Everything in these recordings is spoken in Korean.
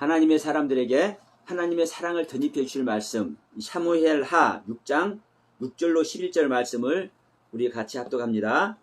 하나님의 사람들에게 하나님의 사랑을 덧입혀 주실 말씀, 사무엘하 6장 6절로 11절 말씀을 우리 같이 합독합니다.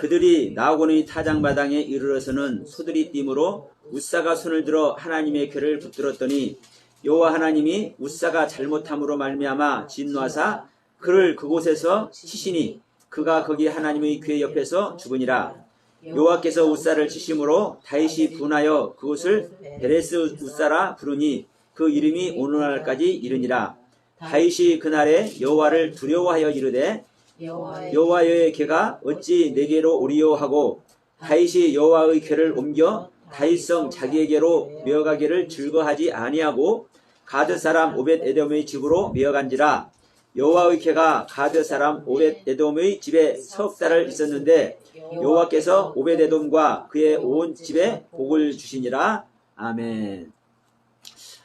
그들이 나오고는 타작마당에 이르러서는 소들이 띠므로 웃사가 손을 들어 하나님의 궤를 붙들었더니 여호와 하나님이 웃사가 잘못함으로 말미암아 진노하사 그를 그곳에서 치시니 그가 거기 하나님의 궤 옆에서 죽으니라. 여호와께서 웃사를 치심으로 다윗이 분하여 그곳을 베레스 웃사라 부르니 그 이름이 오늘날까지 이르니라. 다윗이 그날에 여호와를 두려워하여 이르되 여호와의 궤가 어찌 내게로 오리요 하고 다윗이 여호와의 궤를 옮겨 다윗성 자기에게로 메어가기를 즐거하지 아니하고 가드 사람 오벳 에돔의 집으로 메어간지라. 여호와의 궤가 가드 사람 오벳 에돔의 집에 석 달을 있었는데 여호와께서 오벳 에돔과 그의 온 집에 복을 주시니라. 아멘.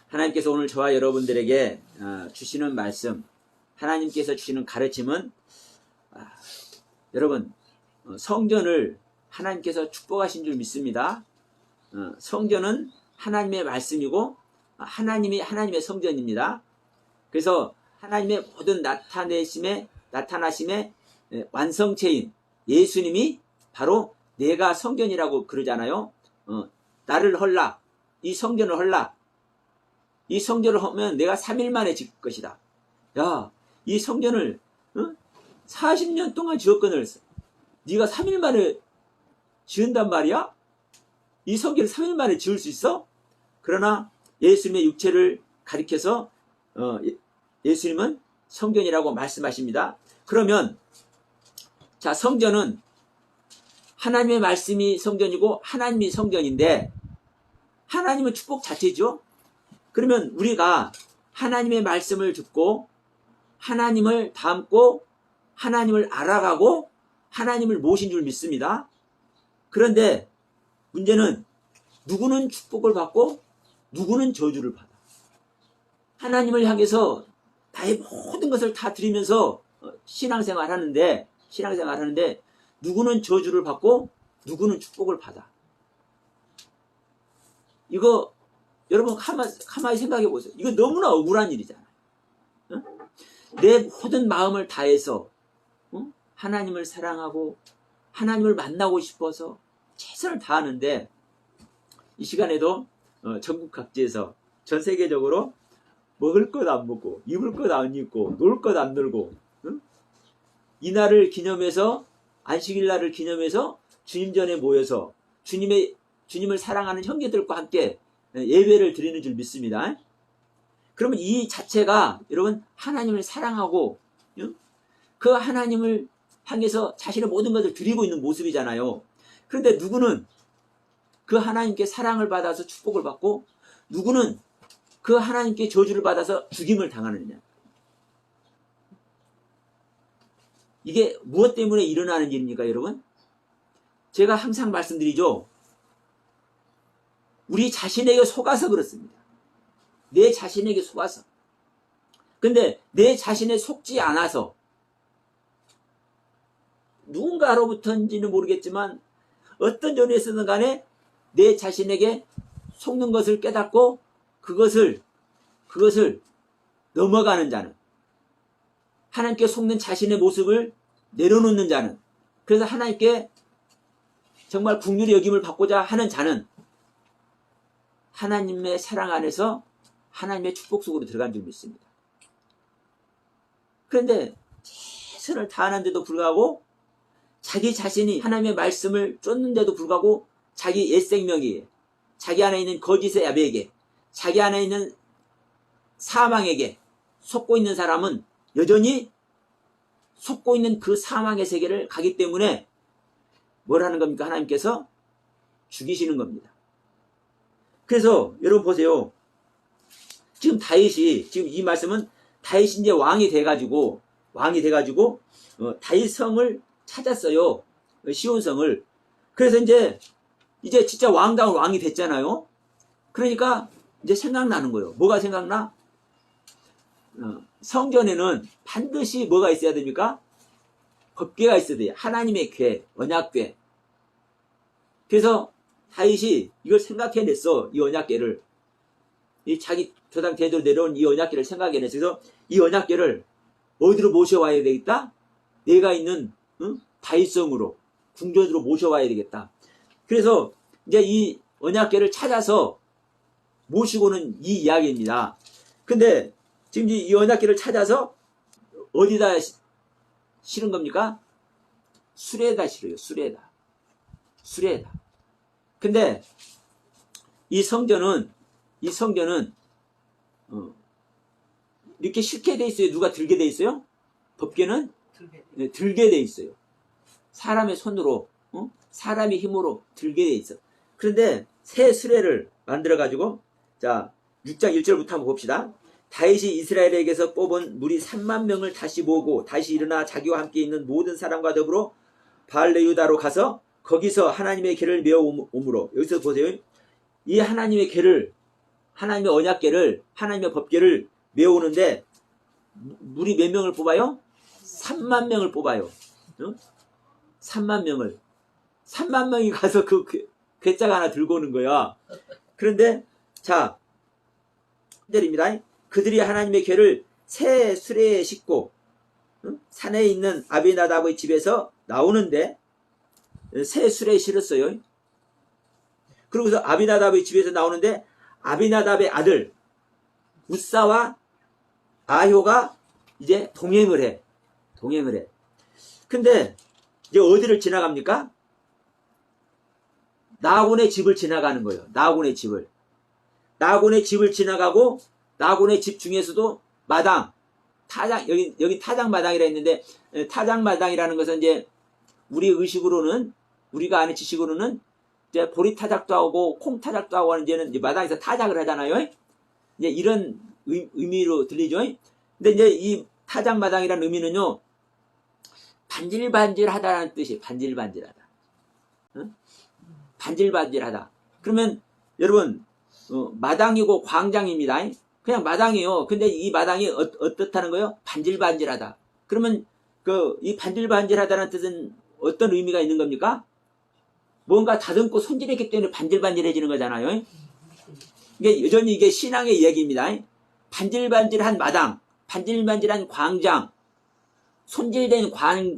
하나님께서 오늘 저와 여러분들에게 주시는 말씀, 하나님께서 주시는 가르침은 여러분 성전을 하나님께서 축복하신 줄 믿습니다. 성전은 하나님의 말씀이고 하나님이 하나님의 성전입니다. 그래서 하나님의 모든 나타나심의 완성체인 예수님이 바로 내가 성전이라고 그러잖아요. 나를 헐라, 이 성전을 헐라. 이 성전을 하면 내가 3일 만에 지을 것이다. 야, 이 성전을 40년 동안 지었거늘 네가 3일 만에 지은단 말이야? 이 성전을 3일 만에 지을 수 있어? 그러나 예수님의 육체를 가리켜서 예수님은 성전이라고 말씀하십니다. 그러면 자, 성전은 하나님의 말씀이 성전이고 하나님이 성전인데 하나님은 축복 자체죠. 그러면 우리가 하나님의 말씀을 듣고 하나님을 닮고 하나님을 알아가고 하나님을 모신 줄 믿습니다. 그런데 문제는 누구는 축복을 받고 누구는 저주를 받아. 하나님을 향해서 나의 모든 것을 다 드리면서 신앙생활 하는데 누구는 저주를 받고 누구는 축복을 받아. 이거 여러분 가만히 생각해 보세요. 이거 너무나 억울한 일이잖아요. 내 모든 마음을 다해서 하나님을 사랑하고 하나님을 만나고 싶어서 최선을 다하는데 이 시간에도 전국 각지에서 전 세계적으로 먹을 것 안 먹고 입을 것 안 입고 놀 것 안 놀고 이날을 기념해서 안식일 날을 기념해서 주님 전에 모여서 주님을 사랑하는 형제들과 함께 예배를 드리는 줄 믿습니다. 그러면 이 자체가 여러분 하나님을 사랑하고 그 하나님을 향해서 자신의 모든 것을 드리고 있는 모습이잖아요. 그런데 누구는 그 하나님께 사랑을 받아서 축복을 받고 누구는 그 하나님께 저주를 받아서 죽임을 당하느냐. 이게 무엇 때문에 일어나는 일입니까, 여러분? 제가 항상 말씀드리죠. 우리 자신에게 속아서 그렇습니다. 내 자신에게 속아서. 근데 내 자신에 속지 않아서 누군가로부터인지는 모르겠지만 어떤 전에서든 간에 내 자신에게 속는 것을 깨닫고 그것을 넘어가는 자는, 하나님께 속는 자신의 모습을 내려놓는 자는, 그래서 하나님께 정말 긍휼히 여김을 받고자 하는 자는 하나님의 사랑 안에서 하나님의 축복 속으로 들어간 줄 믿습니다. 그런데 최선을 다하는데도 불구하고 자기 자신이 하나님의 말씀을 쫓는데도 불구하고 자기 옛 생명이, 자기 안에 있는 거짓의 야배에게, 자기 안에 있는 사망에게 속고 있는 사람은 여전히 속고 있는 그 사망의 세계를 가기 때문에 뭘 하는 겁니까? 하나님께서 죽이시는 겁니다. 그래서 여러분 보세요. 지금 이 말씀은 다윗이 이제 왕이 돼가지고 다윗 성을 찾았어요. 시온성을. 그래서 이제 진짜 왕다운 왕이 됐잖아요. 그러니까 이제 생각나는 거예요. 뭐가 생각나? 성전에는 반드시 뭐가 있어야 됩니까? 법궤가 있어야 돼요. 하나님의 궤, 언약궤. 그래서 다윗이 이걸 생각해냈어. 이 언약궤를. 이 자기 조상 대대로 내려온 이 언약궤를 생각해내서 그래서 이 언약궤를 어디로 모셔와야 되겠다? 내가 있는 다윗성으로 궁전으로 모셔와야 되겠다. 그래서 이제 이 언약궤를 찾아서 모시고는 이 이야기입니다. 근데 지금 이 언약궤를 찾아서 어디다 실은 겁니까? 수레에다 실어요. 수레에다. 근데 이 성전은 이렇게 실게 돼 있어요? 누가 들게 돼 있어요? 법궤는 들게 돼 있어요. 사람의 손으로, 사람의 힘으로 들게 돼 있어. 그런데 새 수레를 만들어 가지고, 자 6장 1절부터 한번 봅시다. 다윗이 이스라엘에게서 뽑은 무리 3만 명을 다시 모으고 다시 일어나 자기와 함께 있는 모든 사람과 더불어 바알레유다로 가서 거기서 하나님의 궤를 메어 오므로, 여기서 보세요. 이 하나님의 궤를, 하나님의 언약궤를, 하나님의 법궤를 메어오는데 무리 몇 명을 뽑아요? 3만 명을 뽑아요. 3만 명을. 3만 명이 가서 그 궤자가 하나 들고 오는 거야. 그런데 자, 입니다. 그들이 하나님의 궤를 새 수레에 싣고 산에 있는 아비나답의 집에서 나오는데 새 수레에 실었어요. 그러고서 아비나답의 집에서 나오는데 아비나답의 아들 우사와 아효가 이제 동행을 해. 근데 이제 어디를 지나갑니까? 나곤의 집을 지나가는 거예요. 나곤의 집을 지나가고 나곤의 집 중에서도 마당, 타작, 여기 타작마당이라 했는데, 타작마당이라는 것은 이제 우리 의식으로는, 우리가 아는 지식으로는 이제 보리타작도 하고 콩타작도 하고 하는 이제는 이제 마당에서 타작을 하잖아요. 이제 이런 의미로 들리죠. 근데 이제 이 타작마당이라는 의미는요, 반질반질하다라는 뜻이에요. 반질반질하다. 반질반질하다. 그러면 여러분, 마당이고 광장입니다. 그냥 마당이에요. 근데 이 마당이 어떻다는 거예요? 반질반질하다. 그러면 이 반질반질하다는 뜻은 어떤 의미가 있는 겁니까? 뭔가 다듬고 손질했기 때문에 반질반질해지는 거잖아요. 이게 여전히 이게 신앙의 이야기입니다. 반질반질한 마당, 반질반질한 광장, 손질된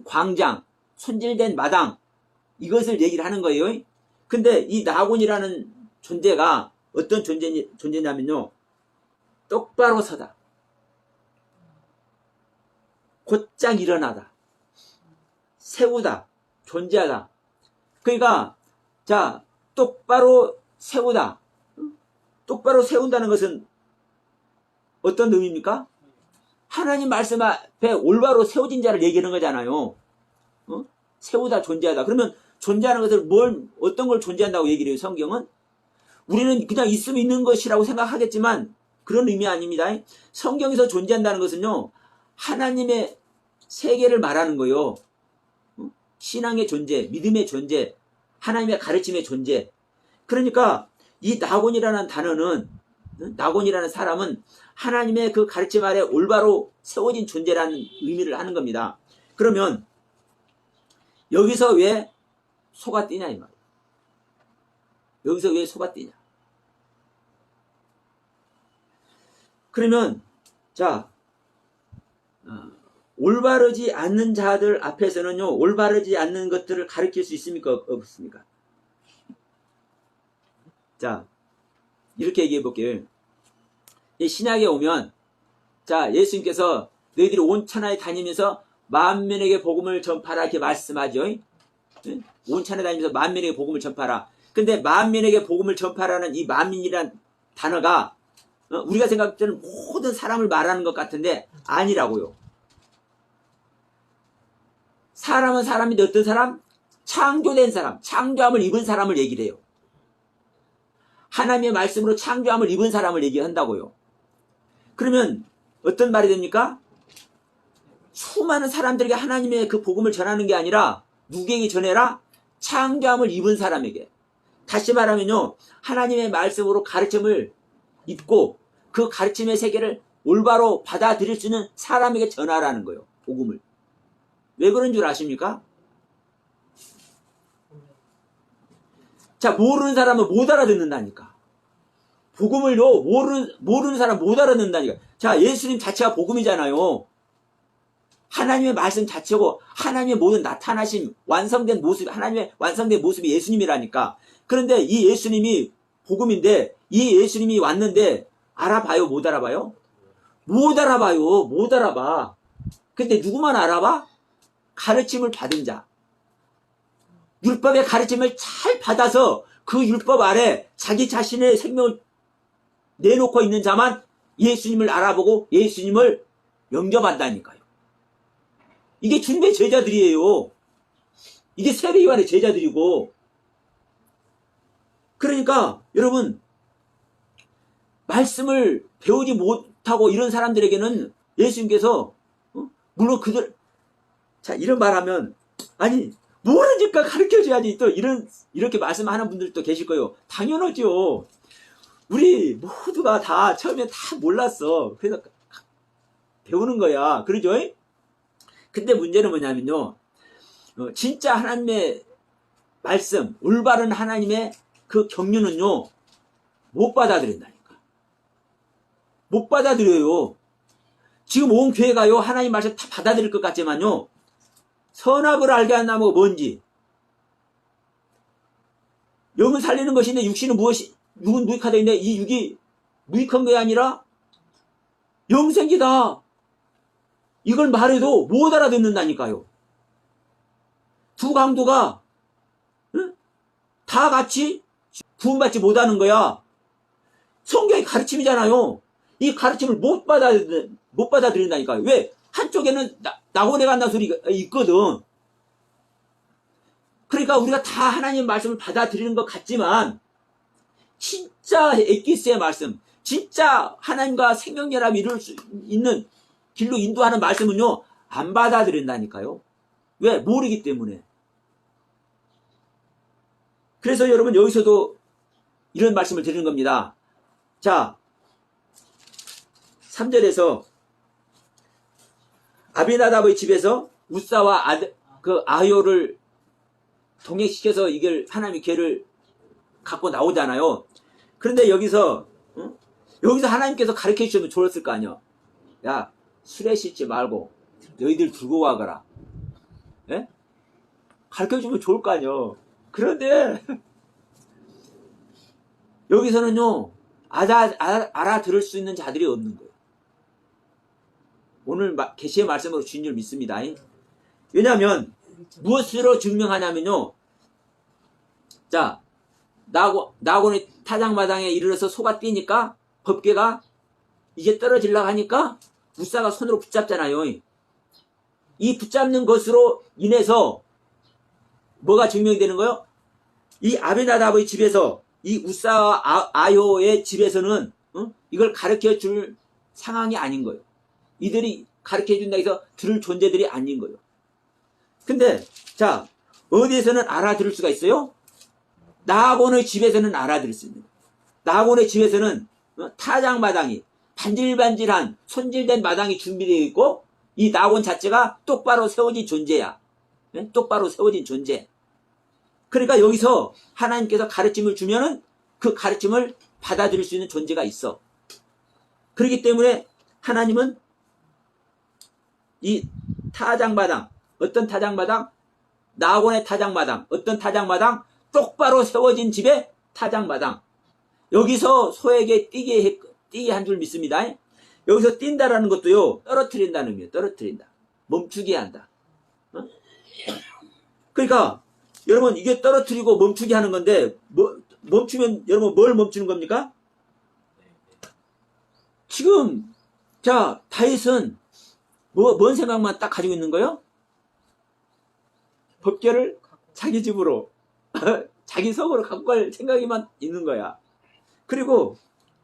광장, 손질된 마당, 이것을 얘기를 하는 거예요. 근데 이 나곤이라는 존재가 어떤 존재냐면요, 똑바로 서다, 곧장 일어나다, 세우다, 존재하다. 그러니까 자, 똑바로 세우다, 똑바로 세운다는 것은 어떤 의미입니까? 하나님 말씀 앞에 올바로 세워진 자를 얘기하는 거잖아요. 세우다, 존재하다. 그러면 존재하는 것을 어떤 걸 존재한다고 얘기를 해요, 성경은? 우리는 그냥 있으면 있는 것이라고 생각하겠지만 그런 의미 아닙니다. 성경에서 존재한다는 것은요, 하나님의 세계를 말하는 거예요. 신앙의 존재, 믿음의 존재, 하나님의 가르침의 존재. 그러니까 이 나곤이라는 단어는, 나곤이라는 사람은 하나님의 그 가르침 아래 올바로 세워진 존재라는 의미를 하는 겁니다. 그러면 여기서 왜 소가 뛰냐 이 말이에요. 여기서 왜 소가 뛰냐. 그러면 자, 올바르지 않는 자들 앞에서는요, 올바르지 않는 것들을 가르칠 수 있습니까? 없습니까? 자, 이렇게 얘기해 볼게요. 신약에 오면, 자, 예수님께서 너희들이 온 천하에 다니면서 만민에게 복음을 전파라 이렇게 말씀하죠. 온 천하에 다니면서 만민에게 복음을 전파라. 근데 만민에게 복음을 전파라는 이 만민이란 단어가 우리가 생각할 때는 모든 사람을 말하는 것 같은데 아니라고요. 사람은 사람인데 어떤 사람? 창조된 사람, 창조함을 입은 사람을 얘기를 해요. 하나님의 말씀으로 창조함을 입은 사람을 얘기한다고요. 그러면 어떤 말이 됩니까? 수많은 사람들에게 하나님의 그 복음을 전하는 게 아니라 누구에게 전해라? 창조함을 입은 사람에게. 다시 말하면요, 하나님의 말씀으로 가르침을 입고 그 가르침의 세계를 올바로 받아들일 수 있는 사람에게 전하라는 거예요. 복음을. 왜 그런 줄 아십니까? 자, 모르는 사람은 못 알아듣는다니까. 복음을요, 모르는 사람 못 알아듣는다니까. 자, 예수님 자체가 복음이잖아요. 하나님의 말씀 자체고, 하나님의 모든 나타나심, 완성된 모습, 하나님의 완성된 모습이 예수님이라니까. 그런데 이 예수님이 복음인데, 이 예수님이 왔는데, 알아봐요? 못 알아봐요? 못 알아봐요. 못 알아봐. 근데 누구만 알아봐? 가르침을 받은 자. 율법의 가르침을 잘 받아서 그 율법 아래 자기 자신의 생명을 내놓고 있는 자만 예수님을 알아보고 예수님을 영접한다니까요. 이게 주님의 제자들이에요. 이게 세례요한의 제자들이고. 그러니까 여러분, 말씀을 배우지 못하고 이런 사람들에게는 예수님께서 물론 그들, 자, 이런 말하면, 아니 모르니까 가르쳐줘야지, 또 이렇게 말씀하는 분들도 계실 거예요. 당연하죠. 우리 모두가 다 처음에 다 몰랐어. 그래서 배우는 거야. 그러죠? 근데 문제는 뭐냐면요, 진짜 하나님의 말씀, 올바른 하나님의 그 경륜은요, 못 받아들인다니까. 못 받아들여요. 지금 온 교회가요, 하나님 말씀 다 받아들일 것 같지만요, 선악을 알게 한 나무가 뭔지, 영은 살리는 것인데 육신은 무엇이, 육은 무익하다 했는데 이 육이 무익한 게 아니라 영생기다. 이걸 말해도 못 알아듣는다니까요. 두 강도가 다 같이 구원받지 못하는 거야. 성경의 가르침이잖아요. 이 가르침을 못 받아들인다니까요. 왜? 한쪽에는 낙원에 간다는 소리가 있거든. 그러니까 우리가 다 하나님 말씀을 받아들이는 것 같지만, 진짜 엑기스의 말씀, 진짜 하나님과 생명연합이 이룰 수 있는 길로 인도하는 말씀은요, 안 받아들인다니까요. 왜? 모르기 때문에. 그래서 여러분, 여기서도 이런 말씀을 드리는 겁니다. 자, 3절에서 아비나답의 집에서 우사와 아효를 동행시켜서 이걸 하나님의 계를 갖고 나오잖아요. 그런데 여기서 하나님께서 가르쳐 주시면 좋았을 거 아니야. 야, 술에 씻지 말고 너희들 들고 와거라. 예? 가르쳐 주면 좋을 거 아니야. 그런데 여기서는요, 알아들을 수 있는 자들이 없는 거예요. 오늘 계시의 말씀으로 주인 줄 믿습니다. 왜냐하면 무엇으로 증명하냐면요, 자, 나곤의 타작마당에 이르러서 소가 뛰니까 법궤가 이제 떨어지려고 하니까 우사가 손으로 붙잡잖아요. 이 붙잡는 것으로 인해서 뭐가 증명이 되는 거예요? 이 아비나답의 집에서, 이 우사와 아효의 집에서는 이걸 가르쳐 줄 상황이 아닌 거예요. 이들이 가르쳐 준다 해서 들을 존재들이 아닌 거예요. 근데 자, 어디에서는 알아들을 수가 있어요? 나곤의 집에서는 알아들을 수 있는 거예요. 나곤의 집에서는 타작마당이 반질반질한 손질된 마당이 준비되어 있고, 이 나곤 자체가 똑바로 세워진 존재야. 똑바로 세워진 존재. 그러니까 여기서 하나님께서 가르침을 주면은 그 가르침을 받아들일 수 있는 존재가 있어. 그렇기 때문에 하나님은 이 타작마당, 어떤 타작마당? 나곤의 타작마당. 어떤 타작마당? 똑바로 세워진 집의 타작마당. 여기서 소에게 뛰게 한 줄 믿습니다. 여기서 뛴다라는 것도요, 떨어뜨린다는 의미예요. 떨어뜨린다. 멈추게 한다. 그러니까 여러분, 이게 떨어뜨리고 멈추게 하는 건데, 멈추면 여러분 뭘 멈추는 겁니까? 지금 자, 다윗은 뭔 생각만 딱 가지고 있는 거예요? 법궤를 자기 집으로 자기 성으로 갖고 갈 생각이만 있는 거야. 그리고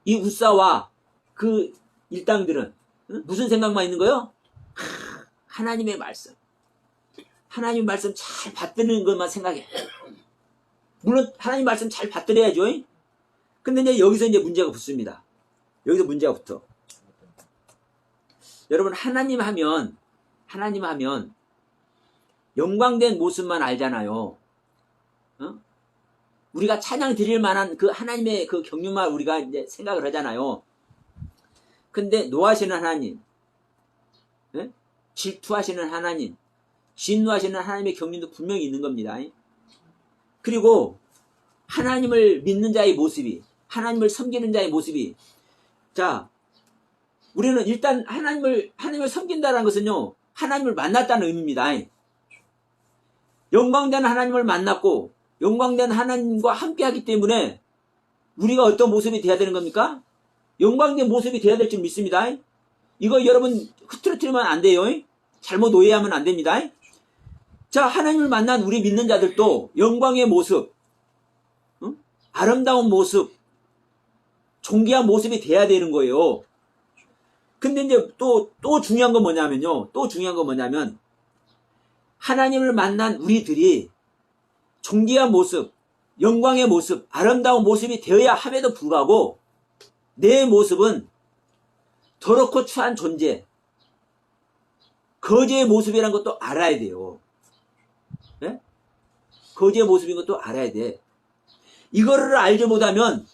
이 우사와 그 일당들은 무슨 생각만 있는 거예요? 하나님의 말씀. 하나님 말씀 잘 받드는 것만 생각해. 물론 하나님 말씀 잘 받들어야죠. 근데 이제 여기서 이제 문제가 붙습니다. 여기서 문제가 붙어. 여러분, 하나님 하면 영광된 모습만 알잖아요. 우리가 찬양 드릴 만한 그 하나님의 그 경륜만 우리가 이제 생각을 하잖아요. 근데 노하시는 하나님, 예? 질투하시는 하나님, 진노하시는 하나님의 경륜도 분명히 있는 겁니다. 그리고 하나님을 믿는 자의 모습이, 하나님을 섬기는 자의 모습이, 자, 우리는 일단 하나님을 섬긴다는 것은요, 하나님을 만났다는 의미입니다. 영광된 하나님을 만났고, 영광된 하나님과 함께 하기 때문에, 우리가 어떤 모습이 돼야 되는 겁니까? 영광된 모습이 돼야 될 줄 믿습니다. 이거 여러분 흐트러뜨리면 안 돼요. 잘못 오해하면 안 됩니다. 자, 하나님을 만난 우리 믿는 자들도 영광의 모습, 아름다운 모습, 존귀한 모습이 돼야 되는 거예요. 근데 이제 또 중요한 건 뭐냐면요. 또 중요한 건 뭐냐면, 하나님을 만난 우리들이 존귀한 모습, 영광의 모습, 아름다운 모습이 되어야 함에도 불구하고, 내 모습은 더럽고 추한 존재, 거지의 모습이라는 것도 알아야 돼요. 네? 거지의 모습인 것도 알아야 돼. 이거를 알지 못하면,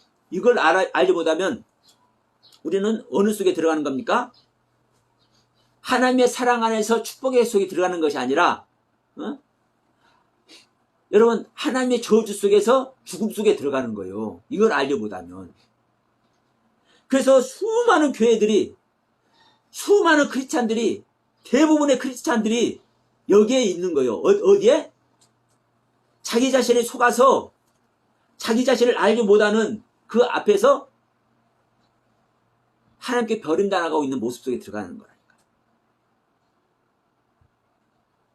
알지 못하면, 우리는 어느 속에 들어가는 겁니까? 하나님의 사랑 안에서 축복의 속에 들어가는 것이 아니라, 여러분, 하나님의 저주 속에서 죽음 속에 들어가는 거예요. 이걸 알지 못하면. 그래서 수많은 교회들이, 수많은 크리스찬들이, 대부분의 크리스찬들이 여기에 있는 거예요. 어디에? 자기 자신에 속아서 자기 자신을 알지 못하는 그 앞에서 하나님께 버림당하고 있는 모습 속에 들어가는 거라니까.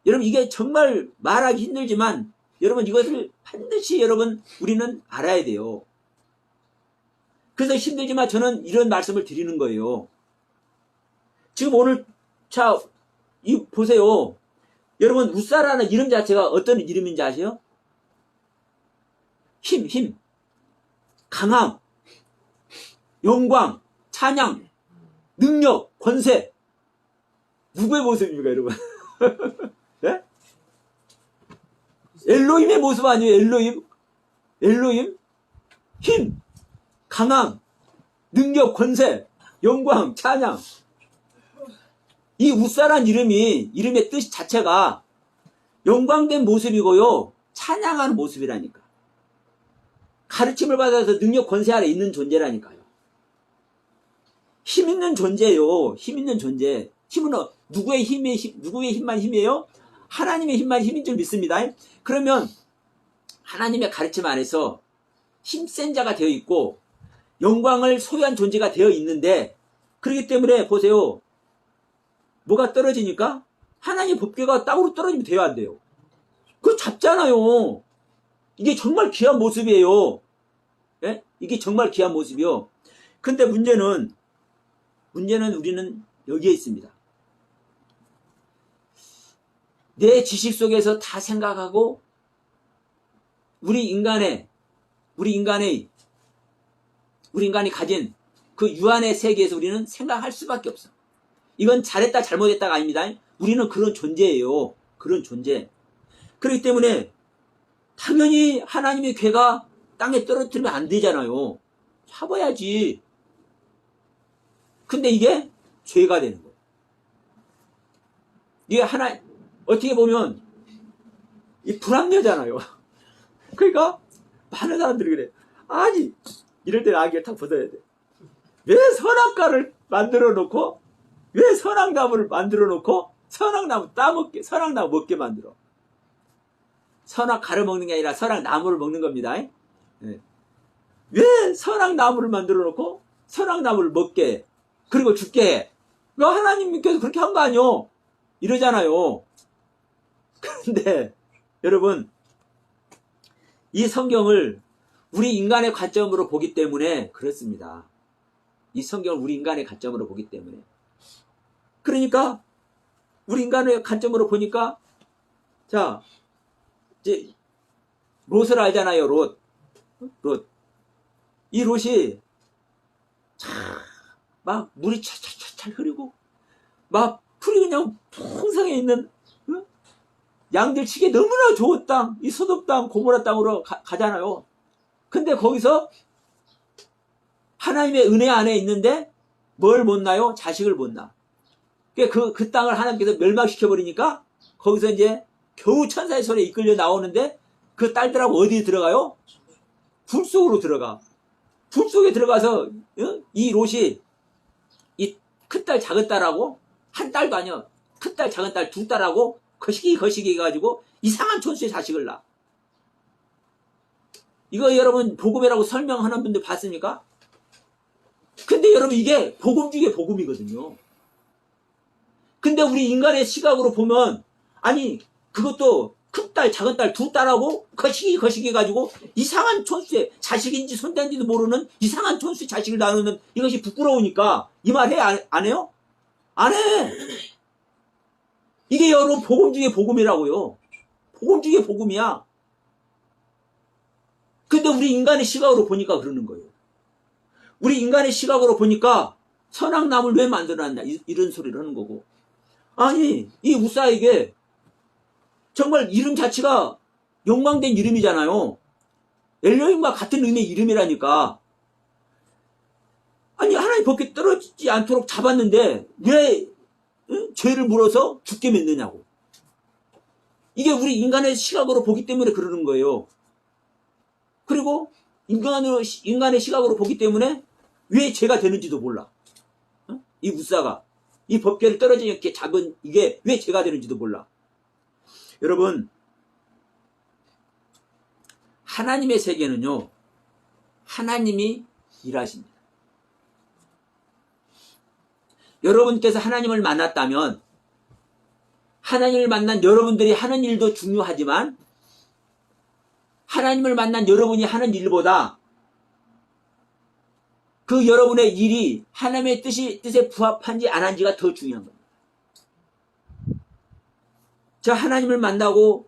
여러분, 이게 정말 말하기 힘들지만 여러분, 이것을 반드시 여러분 우리는 알아야 돼요. 그래서 힘들지만 저는 이런 말씀을 드리는 거예요. 지금 오늘 보세요. 여러분, 우사라는 이름 자체가 어떤 이름인지 아세요? 힘, 강함, 영광, 찬양, 능력, 권세. 누구의 모습입니까, 여러분? 네? 엘로힘의 모습 아니에요? 엘로힘? 힘, 강함, 능력, 권세, 영광, 찬양. 이 우사란 이름의 뜻 자체가 영광된 모습이고요, 찬양하는 모습이라니까. 가르침을 받아서 능력, 권세 아래 있는 존재라니까요. 힘 있는 존재예요. 힘 있는 존재. 힘은 누구의 힘만 힘이에요? 하나님의 힘만 힘인 줄 믿습니다. 그러면 하나님의 가르침 안에서 힘센 자가 되어 있고 영광을 소유한 존재가 되어 있는데, 그렇기 때문에 보세요. 뭐가 떨어지니까? 하나님의 법궤가 땅으로 떨어지면 돼야 안 돼요. 그거 잡잖아요. 이게 정말 귀한 모습이에요. 예? 이게 정말 귀한 모습이요. 근데 문제는 우리는 여기에 있습니다. 내 지식 속에서 다 생각하고 우리 인간이 가진 그 유한의 세계에서 우리는 생각할 수밖에 없어. 이건 잘했다 잘못했다가 아닙니다. 우리는 그런 존재예요. 그런 존재. 그렇기 때문에 당연히 하나님의 궤가 땅에 떨어뜨리면 안 되잖아요. 잡아야지. 근데 이게 죄가 되는 거예요. 이게 어떻게 보면 이 불합리하잖아요. 그러니까 많은 사람들이 그래. 아니, 이럴 때 아기가 탁 벗어야 돼. 왜 선악과를 만들어 놓고, 왜 선악나무를 만들어 놓고 선악나무 선악나무 먹게 만들어. 선악과를 먹는 게 아니라 선악나무를 먹는 겁니다. 네. 왜 선악나무를 만들어 놓고 선악나무를 먹게 해? 그리고 죽게 해? 왜 하나님께서 그렇게 한 거 아니요? 이러잖아요. 그런데 여러분, 이 성경을 우리 인간의 관점으로 보기 때문에 그렇습니다. 이 성경을 우리 인간의 관점으로 보기 때문에. 그러니까 우리 인간의 관점으로 보니까, 자, 이제 롯을 알잖아요. 롯. 이 롯이 막 물이 찰찰찰 흐르고 막 풀이 그냥 풍성해 있는, 양들 치기에 너무나 좋은 땅, 이 소돔 땅, 고모라 땅으로 가잖아요. 근데 거기서 하나님의 은혜 안에 있는데 뭘 못 낳아요? 자식을 못 낳아. 그 땅을 하나님께서 멸망시켜버리니까 거기서 이제 겨우 천사의 손에 이끌려 나오는데 그 딸들하고 어디 들어가요? 불 속으로 들어가. 불 속에 들어가서 이 롯이 이 큰딸 작은딸하고 한 딸도 아니야. 큰딸 작은딸 두 딸하고 거시기 해가지고 이상한 촌수의 자식을 낳아. 이거 여러분 복음이라고 설명하는 분들 봤습니까? 근데 여러분 이게 복음 중에 복음이거든요. 근데 우리 인간의 시각으로 보면 아니 그것도 큰딸 작은딸 두 딸하고 거시기 해가지고 이상한 촌수의 자식인지 손댄지도 모르는 이상한 촌수의 자식을 낳는 이것이 부끄러우니까 이 말 해? 안 해요? 안 해. 이게 여러분 복음 중에 복음이라고요. 복음 중에 복음이야. 근데 우리 인간의 시각으로 보니까 그러는 거예요. 우리 인간의 시각으로 보니까 선악나무를 왜 만들어놨냐 이런 소리를 하는 거고. 아니 이 우사에게 정말 이름 자체가 영광된 이름이잖아요. 엘로힘과 같은 의미의 이름이라니까. 아니 하나님 법궤 떨어지지 않도록 잡았는데 왜 죄를 물어서 죽게 맺느냐고. 이게 우리 인간의 시각으로 보기 때문에 그러는 거예요. 그리고 인간의 시각으로 보기 때문에 왜 죄가 되는지도 몰라. 이 우사가 이 법궤를 떨어지게 이렇게 잡은 이게 왜 죄가 되는지도 몰라. 여러분 하나님의 세계는요 하나님이 일하십니다. 여러분께서 하나님을 만났다면 하나님을 만난 여러분들이 하는 일도 중요하지만 하나님을 만난 여러분이 하는 일보다 그 여러분의 일이 하나님의 뜻에 부합한지 안 한지가 더 중요한 겁니다. 저 하나님을 만나고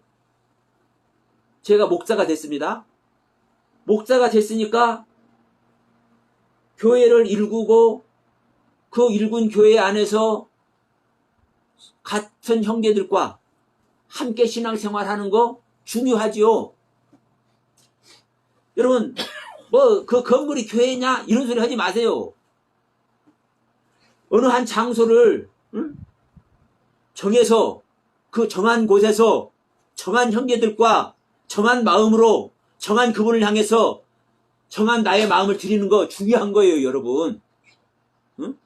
제가 목사가 됐습니다. 목사가 됐으니까 교회를 일구고 그 일군 교회 안에서 같은 형제들과 함께 신앙생활하는 거 중요하지요. 여러분 뭐 그 건물이 교회냐 이런 소리 하지 마세요. 어느 한 장소를 정해서 그 정한 곳에서 정한 형제들과 정한 마음으로 정한 그분을 향해서 정한 나의 마음을 드리는 거 중요한 거예요, 여러분. 응?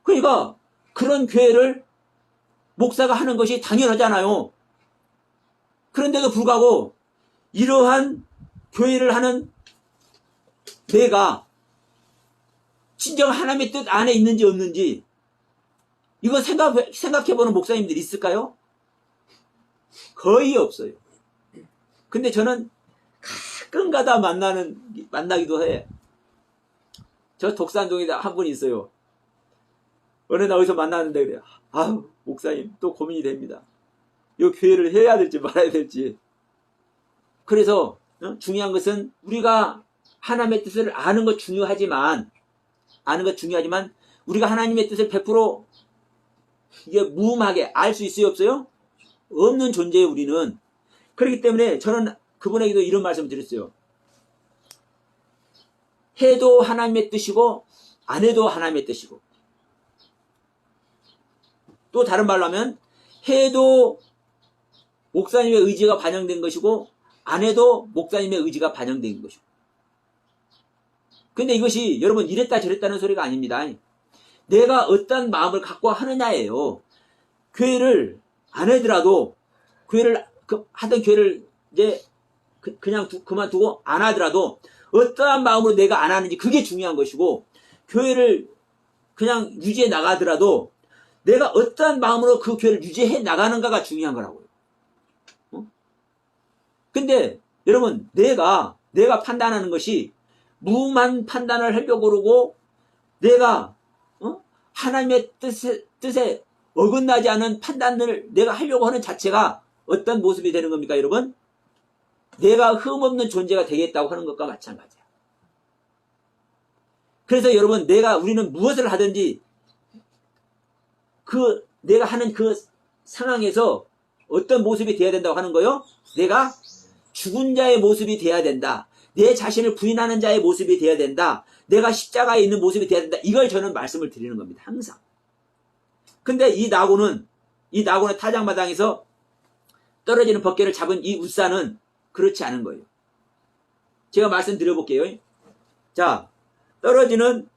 그러니까 그런 교회를 목사가 하는 것이 당연하잖아요. 그런데도 불구하고 이러한 교회를 하는 내가 진정 하나님의 뜻 안에 있는지 없는지 이거 생각해보는 목사님들이 있을까요? 거의 없어요. 근데 저는 가끔가다 만나기도 해. 저 독산동에 한 분 있어요. 어느 날 어디서 만났는데 그래요. 아우 목사님 또 고민이 됩니다. 이 교회를 해야 될지 말아야 될지. 그래서 중요한 것은 우리가 하나님의 뜻을 아는 것 중요하지만 우리가 하나님의 뜻을 100% 이게 무음하게 알 수 있어요 없어요? 없는 존재예요 우리는. 그렇기 때문에 저는 그분에게도 이런 말씀을 드렸어요. 해도 하나님의 뜻이고 안 해도 하나님의 뜻이고, 또 다른 말로 하면 해도 목사님의 의지가 반영된 것이고 안 해도 목사님의 의지가 반영된 것이고. 근데 이것이 여러분 이랬다 저랬다는 소리가 아닙니다. 내가 어떤 마음을 갖고 하느냐예요. 교회를 안 하더라도 하던 교회를 이제 그냥 그만두고 안 하더라도 어떠한 마음으로 내가 안 하는지 그게 중요한 것이고, 교회를 그냥 유지해 나가더라도 내가 어떠한 마음으로 그 교회를 유지해 나가는가가 중요한 거라고요. 근데 여러분 내가 판단하는 것이 무음한 판단을 하려고 그러고 내가 하나님의 뜻에 어긋나지 않은 판단을 내가 하려고 하는 자체가 어떤 모습이 되는 겁니까 여러분? 내가 흠없는 존재가 되겠다고 하는 것과 마찬가지야. 그래서 여러분 우리는 무엇을 하든지 내가 하는 그 상황에서 어떤 모습이 되어야 된다고 하는 거요? 내가 죽은 자의 모습이 돼야 된다. 내 자신을 부인하는 자의 모습이 돼야 된다. 내가 십자가에 있는 모습이 돼야 된다. 이걸 저는 말씀을 드리는 겁니다. 항상. 근데 이 나고는 타작마당에서 떨어지는 벗개를 잡은 이 웃사는 그렇지 않은 거예요. 제가 말씀드려볼게요. 자, 떨어지는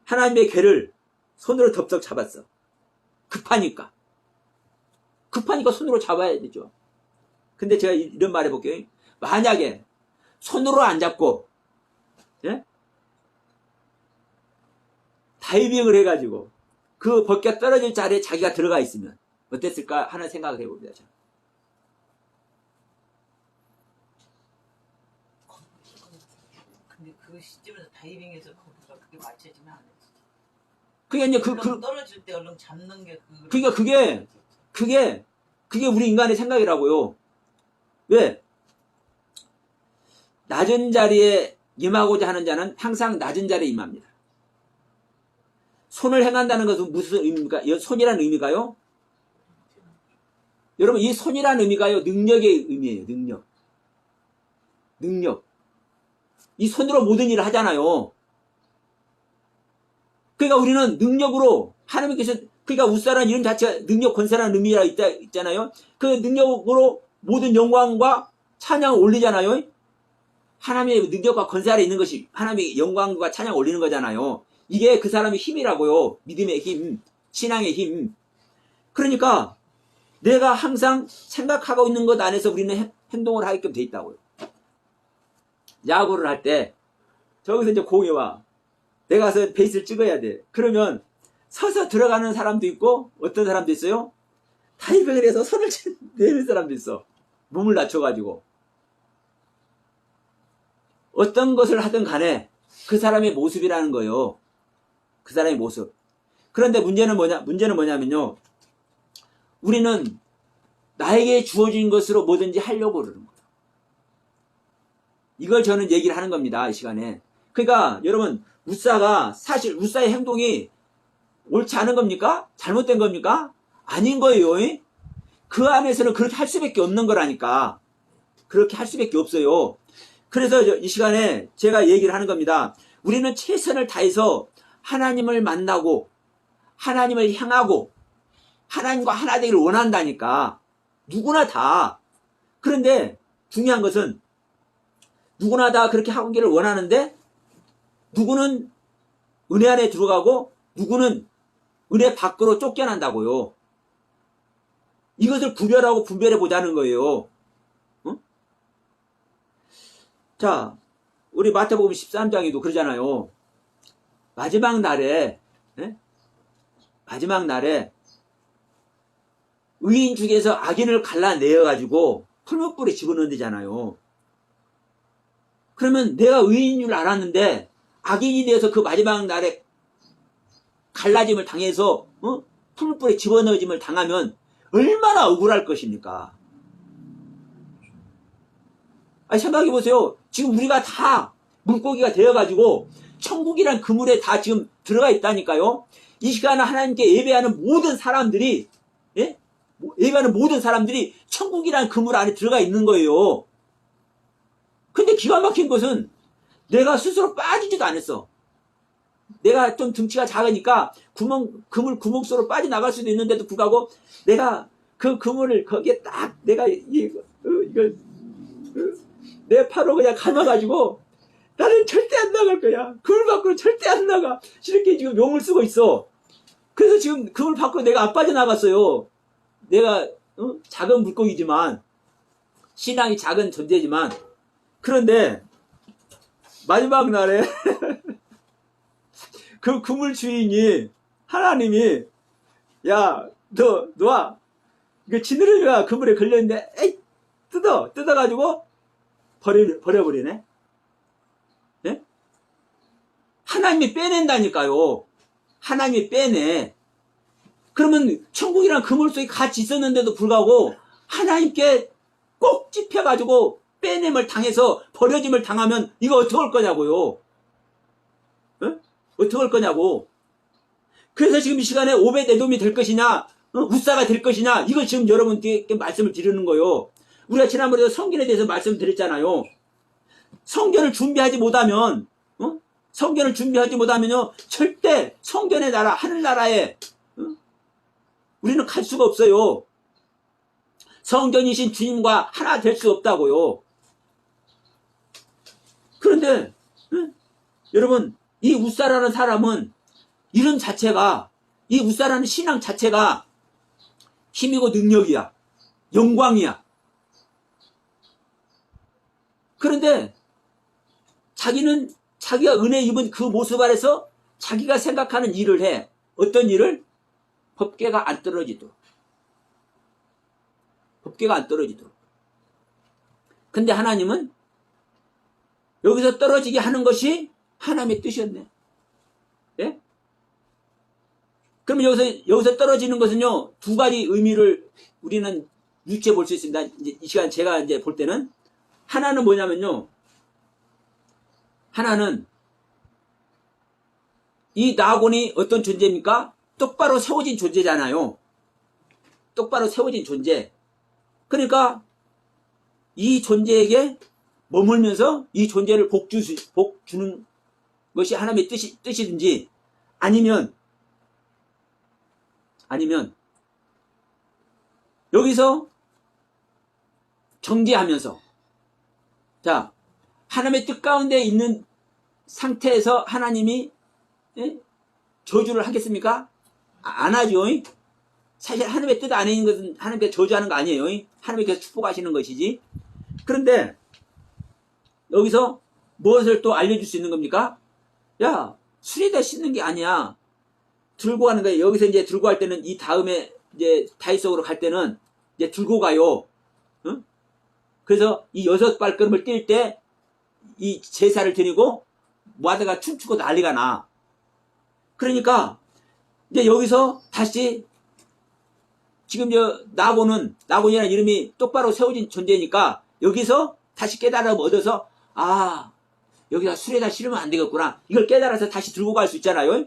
하나님의 궤를 손으로 덥석 잡았어. 급하니까 손으로 잡아야 되죠. 근데 제가 이런 말 해볼게요. 만약에 손으로 안 잡고, 예? 다이빙을 해가지고 그 벗겨 떨어질 자리에 자기가 들어가 있으면 어땠을까 하는 생각을 해봅니다. 저는. 근데 그 시점에서 다이빙해서 거기가 그게 맞춰지면 안 되지. 그게 이제 떨어질 때 얼른 잡는 게 그러니까 그게 우리 인간의 생각이라고요. 왜? 낮은 자리에 임하고자 하는 자는 항상 낮은 자리에 임합니다. 손을 행한다는 것은 무슨 의미입니까? 손이라는 의미가요? 여러분, 이 손이라는 의미가요, 능력의 의미예요. 능력. 이 손으로 모든 일을 하잖아요. 그러니까 우리는 능력으로 하나님께서, 그러니까 웃사라는 이름 자체가 능력, 권세라는 의미가 있잖아요. 그 능력으로 모든 영광과 찬양을 올리잖아요. 하나님의 능력과 권세 아래 있는 것이 하나님의 영광과 찬양을 올리는 거잖아요. 이게 그 사람의 힘이라고요. 믿음의 힘, 신앙의 힘. 그러니까 내가 항상 생각하고 있는 것 안에서 우리는 행동을 하게끔 돼 있다고요. 야구를 할 때 저기서 이제 공이 와. 내가 가서 베이스를 찍어야 돼. 그러면 서서 들어가는 사람도 있고 어떤 사람도 있어요. 다이빙을 해서 손을 내는 사람도 있어. 몸을 낮춰가지고. 어떤 것을 하든 간에 그 사람의 모습이라는 거예요. 그 사람의 모습. 그런데 문제는 뭐냐면요. 우리는 나에게 주어진 것으로 뭐든지 하려고 그러는 거예요. 이걸 저는 얘기를 하는 겁니다. 이 시간에. 그러니까 여러분, 사실 웃사의 행동이 옳지 않은 겁니까? 잘못된 겁니까? 아닌 거예요. 그 안에서는 그렇게 할 수밖에 없는 거라니까. 그렇게 할 수밖에 없어요. 그래서 이 시간에 제가 얘기를 하는 겁니다. 우리는 최선을 다해서 하나님을 만나고 하나님을 향하고 하나님과 하나 되기를 원한다니까. 누구나 다. 그런데 중요한 것은 누구나 다 그렇게 하기를 원하는데 누구는 은혜 안에 들어가고 누구는 은혜 밖으로 쫓겨난다고요. 이것을 구별하고 분별해 보자는 거예요. 응? 자, 우리 마태복음 13장에도 그러잖아요. 마지막 날에 의인 중에서 악인을 갈라내어가지고 풀무불에 집어넣는다잖아요. 그러면 내가 의인인 줄 알았는데 악인이 되어서 그 마지막 날에 갈라짐을 당해서 풀무불에 집어넣어짐을 당하면 얼마나 억울할 것입니까? 아니, 생각해보세요. 지금 우리가 다 물고기가 되어가지고 천국이란 그물에 다 지금 들어가 있다니까요. 이 시간에 하나님께 예배하는 모든 사람들이 천국이란 그물 안에 들어가 있는 거예요. 근데 기가 막힌 것은 내가 스스로 빠지지도 않았어. 내가 좀 등치가 작으니까 그물 구멍 속으로 빠져나갈 수도 있는데도 불구하고 내가 그 그물을 거기에 딱 내가 내 팔로 그냥 감아가지고 나는 절대 안 나갈 거야. 그물 밖으로 절대 안 나가. 이렇게 지금 용을 쓰고 있어. 그래서 지금 그물 밖으로 내가 안 빠져나갔어요. 내가 작은 물고기지만 신앙이 작은 존재지만 그런데 마지막 날에 그 그물 주인이 하나님이 야 너 놔. 이거 지느러미가 그물에 걸려있는데 에이 뜯어가지고 버려버리네. 네? 하나님이 빼낸다니까요. 하나님이 빼내. 그러면 천국이랑 그물 속에 같이 있었는데도 불구하고 하나님께 꼭 찝혀가지고 빼냄을 당해서 버려짐을 당하면 이거 어떻게 할 거냐고요. 어떻게 할 거냐고. 그래서 지금 이 시간에 오벳에돔이 될 것이냐 웃사가 될 것이냐 이걸 지금 여러분께 말씀을 드리는 거예요. 우리가 지난번에도 성전에 대해서 말씀드렸잖아요. 성전을 준비하지 못하면, 성전을 준비하지 못하면요, 절대 성전의 나라, 하늘나라에, 우리는 갈 수가 없어요. 성전이신 주님과 하나 될 수 없다고요. 그런데, 여러분, 이 웃사라는 사람은 이름 자체가, 이 웃사라는 신앙 자체가 힘이고 능력이야. 영광이야. 그런데 자기는 자기가 은혜 입은 그 모습 아래서 자기가 생각하는 일을 해. 어떤 일을? 법궤가 안 떨어지도록. 법궤가 안 떨어지도록. 근데 하나님은 여기서 떨어지게 하는 것이 하나님의 뜻이었네. 예? 그러면 여기서 떨어지는 것은요, 두 가지 의미를 우리는 유추해 볼 수 있습니다. 이제 이 시간 제가 이제 볼 때는, 하나는 뭐냐면요, 하나는 이 나곤이 어떤 존재입니까? 똑바로 세워진 존재잖아요. 똑바로 세워진 존재. 그러니까 이 존재에게 머물면서 이 존재를 복 주는 것이 하나님의 뜻이든지, 아니면 여기서 정지하면서, 자, 하나님의 뜻 가운데 있는 상태에서 하나님이 저주를 하겠습니까? 안 하죠. 사실 하나님의 뜻 안에 있는 것은 하나님께 저주하는 거 아니에요. 하나님께서 축복하시는 것이지. 그런데 여기서 무엇을 또 알려줄 수 있는 겁니까? 야, 술에다 씻는 게 아니야. 들고 가는 거예요. 여기서 이제 들고 갈 때는, 이 다음에 이제 다이속으로 갈 때는 이제 들고 가요. 응? 그래서 이 6발걸음을 뛸 때 이 제사를 드리고 모아다가 춤추고 난리가 나. 그러니까 이제 여기서 다시, 지금 나곤이라는 이름이 똑바로 세워진 존재니까 여기서 다시 깨달음 얻어서, 아, 여기다 술에다 실으면 안 되겠구나. 이걸 깨달아서 다시 들고 갈 수 있잖아요.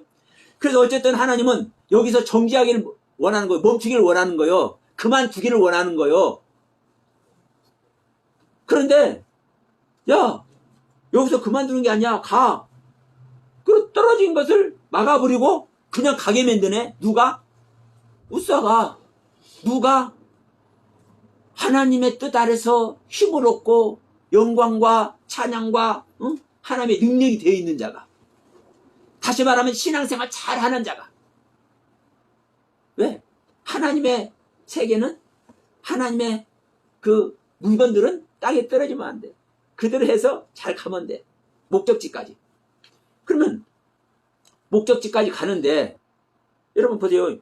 그래서 어쨌든 하나님은 여기서 정지하기를 원하는 거예요. 멈추기를 원하는 거예요. 그만두기를 원하는 거예요. 그런데, 야, 여기서 그만두는 게 아니야. 가. 그 떨어진 것을 막아버리고 그냥 가게 만드네. 누가? 웃사가. 누가? 하나님의 뜻 아래서 힘을 얻고 영광과 찬양과 하나님의 능력이 되어 있는 자가. 다시 말하면 신앙생활 잘하는 자가. 왜? 하나님의 세계는, 하나님의 그 물건들은 땅에 떨어지면 안 돼. 그대로 해서 잘 가면 돼. 목적지까지. 그러면 목적지까지 가는데, 여러분 보세요.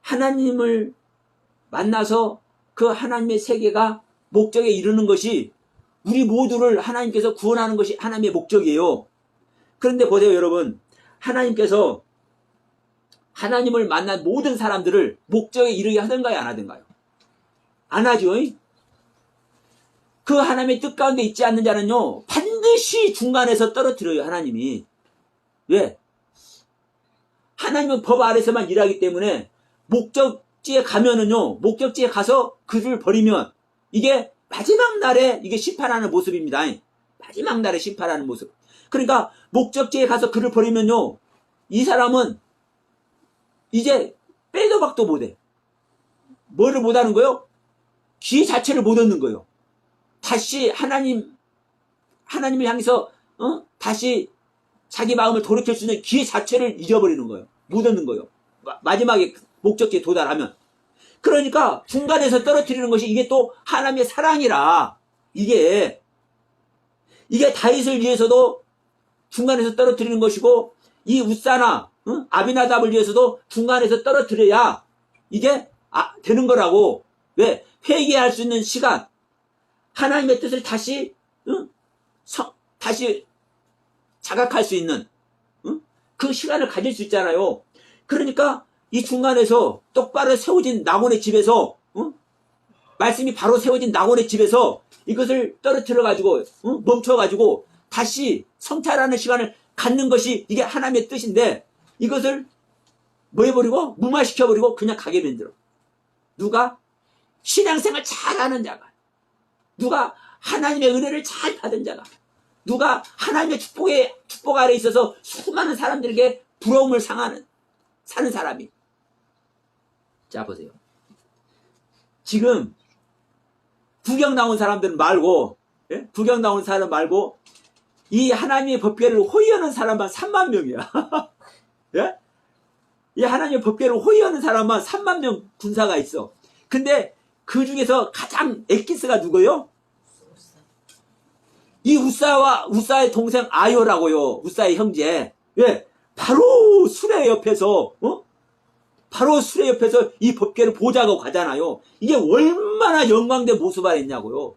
하나님을 만나서 그 하나님의 세계가 목적에 이르는 것이, 우리 모두를 하나님께서 구원하는 것이 하나님의 목적이에요. 그런데 보세요, 여러분. 하나님께서 하나님을 만난 모든 사람들을 목적에 이르게 하던가요, 안 하던가요? 안 하죠. 그 하나님의 뜻 가운데 있지 않는 자는요, 반드시 중간에서 떨어뜨려요, 하나님이. 왜? 하나님은 법 아래서만 일하기 때문에, 목적지에 가면은요, 목적지에 가서 그를 버리면, 이게 마지막 날에 이게 심판하는 모습입니다. 마지막 날에 심판하는 모습. 그러니까 목적지에 가서 그를 버리면요, 이 사람은 이제 빼도 박도 못해. 뭐를 못하는 거요? 기회 자체를 못 얻는 거요. 다시 하나님을 향해서 다시 자기 마음을 돌이킬 수 있는 기회 자체를 잊어버리는 거예요. 못 얻는 거예요. 마지막에 목적지에 도달하면. 그러니까 중간에서 떨어뜨리는 것이, 이게 또 하나님의 사랑이라, 이게 다윗을 위해서도 중간에서 떨어뜨리는 것이고, 이 웃사나 아비나답을 위해서도 중간에서 떨어뜨려야 이게 되는 거라고. 왜? 회개할 수 있는 시간, 하나님의 뜻을 다시 다시 자각할 수 있는 그 시간을 가질 수 있잖아요. 그러니까 이 중간에서 똑바로 세워진 나곤의 집에서, 말씀이 바로 세워진 나곤의 집에서 이것을 떨어뜨려 가지고, 멈춰 가지고 다시 성찰하는 시간을 갖는 것이, 이게 하나님의 뜻인데, 이것을 뭐 해버리고, 무마시켜버리고 그냥 가게 만들어. 누가? 신앙생활 잘하는 자가. 누가 하나님의 은혜를 잘 받은 자가, 누가 하나님의 축복 아래 있어서 수많은 사람들에게 부러움을 사는 사람이. 자, 보세요. 지금 구경 나온 사람들 말고, 예? 구경 나온 사람 말고 이 하나님의 법궤를 호위하는 사람만 3만 명이야. 예? 이 하나님의 법궤를 호위하는 사람만 3만 명 군사가 있어. 근데 그 중에서 가장 엑기스가 누구요? 이 우사의 동생 아요라고요. 우사의 형제. 예, 바로 수레 옆에서, 바로 수레 옆에서 이 법궤를 보자고 가잖아요. 이게 얼마나 영광된 모습 아래 있냐고요.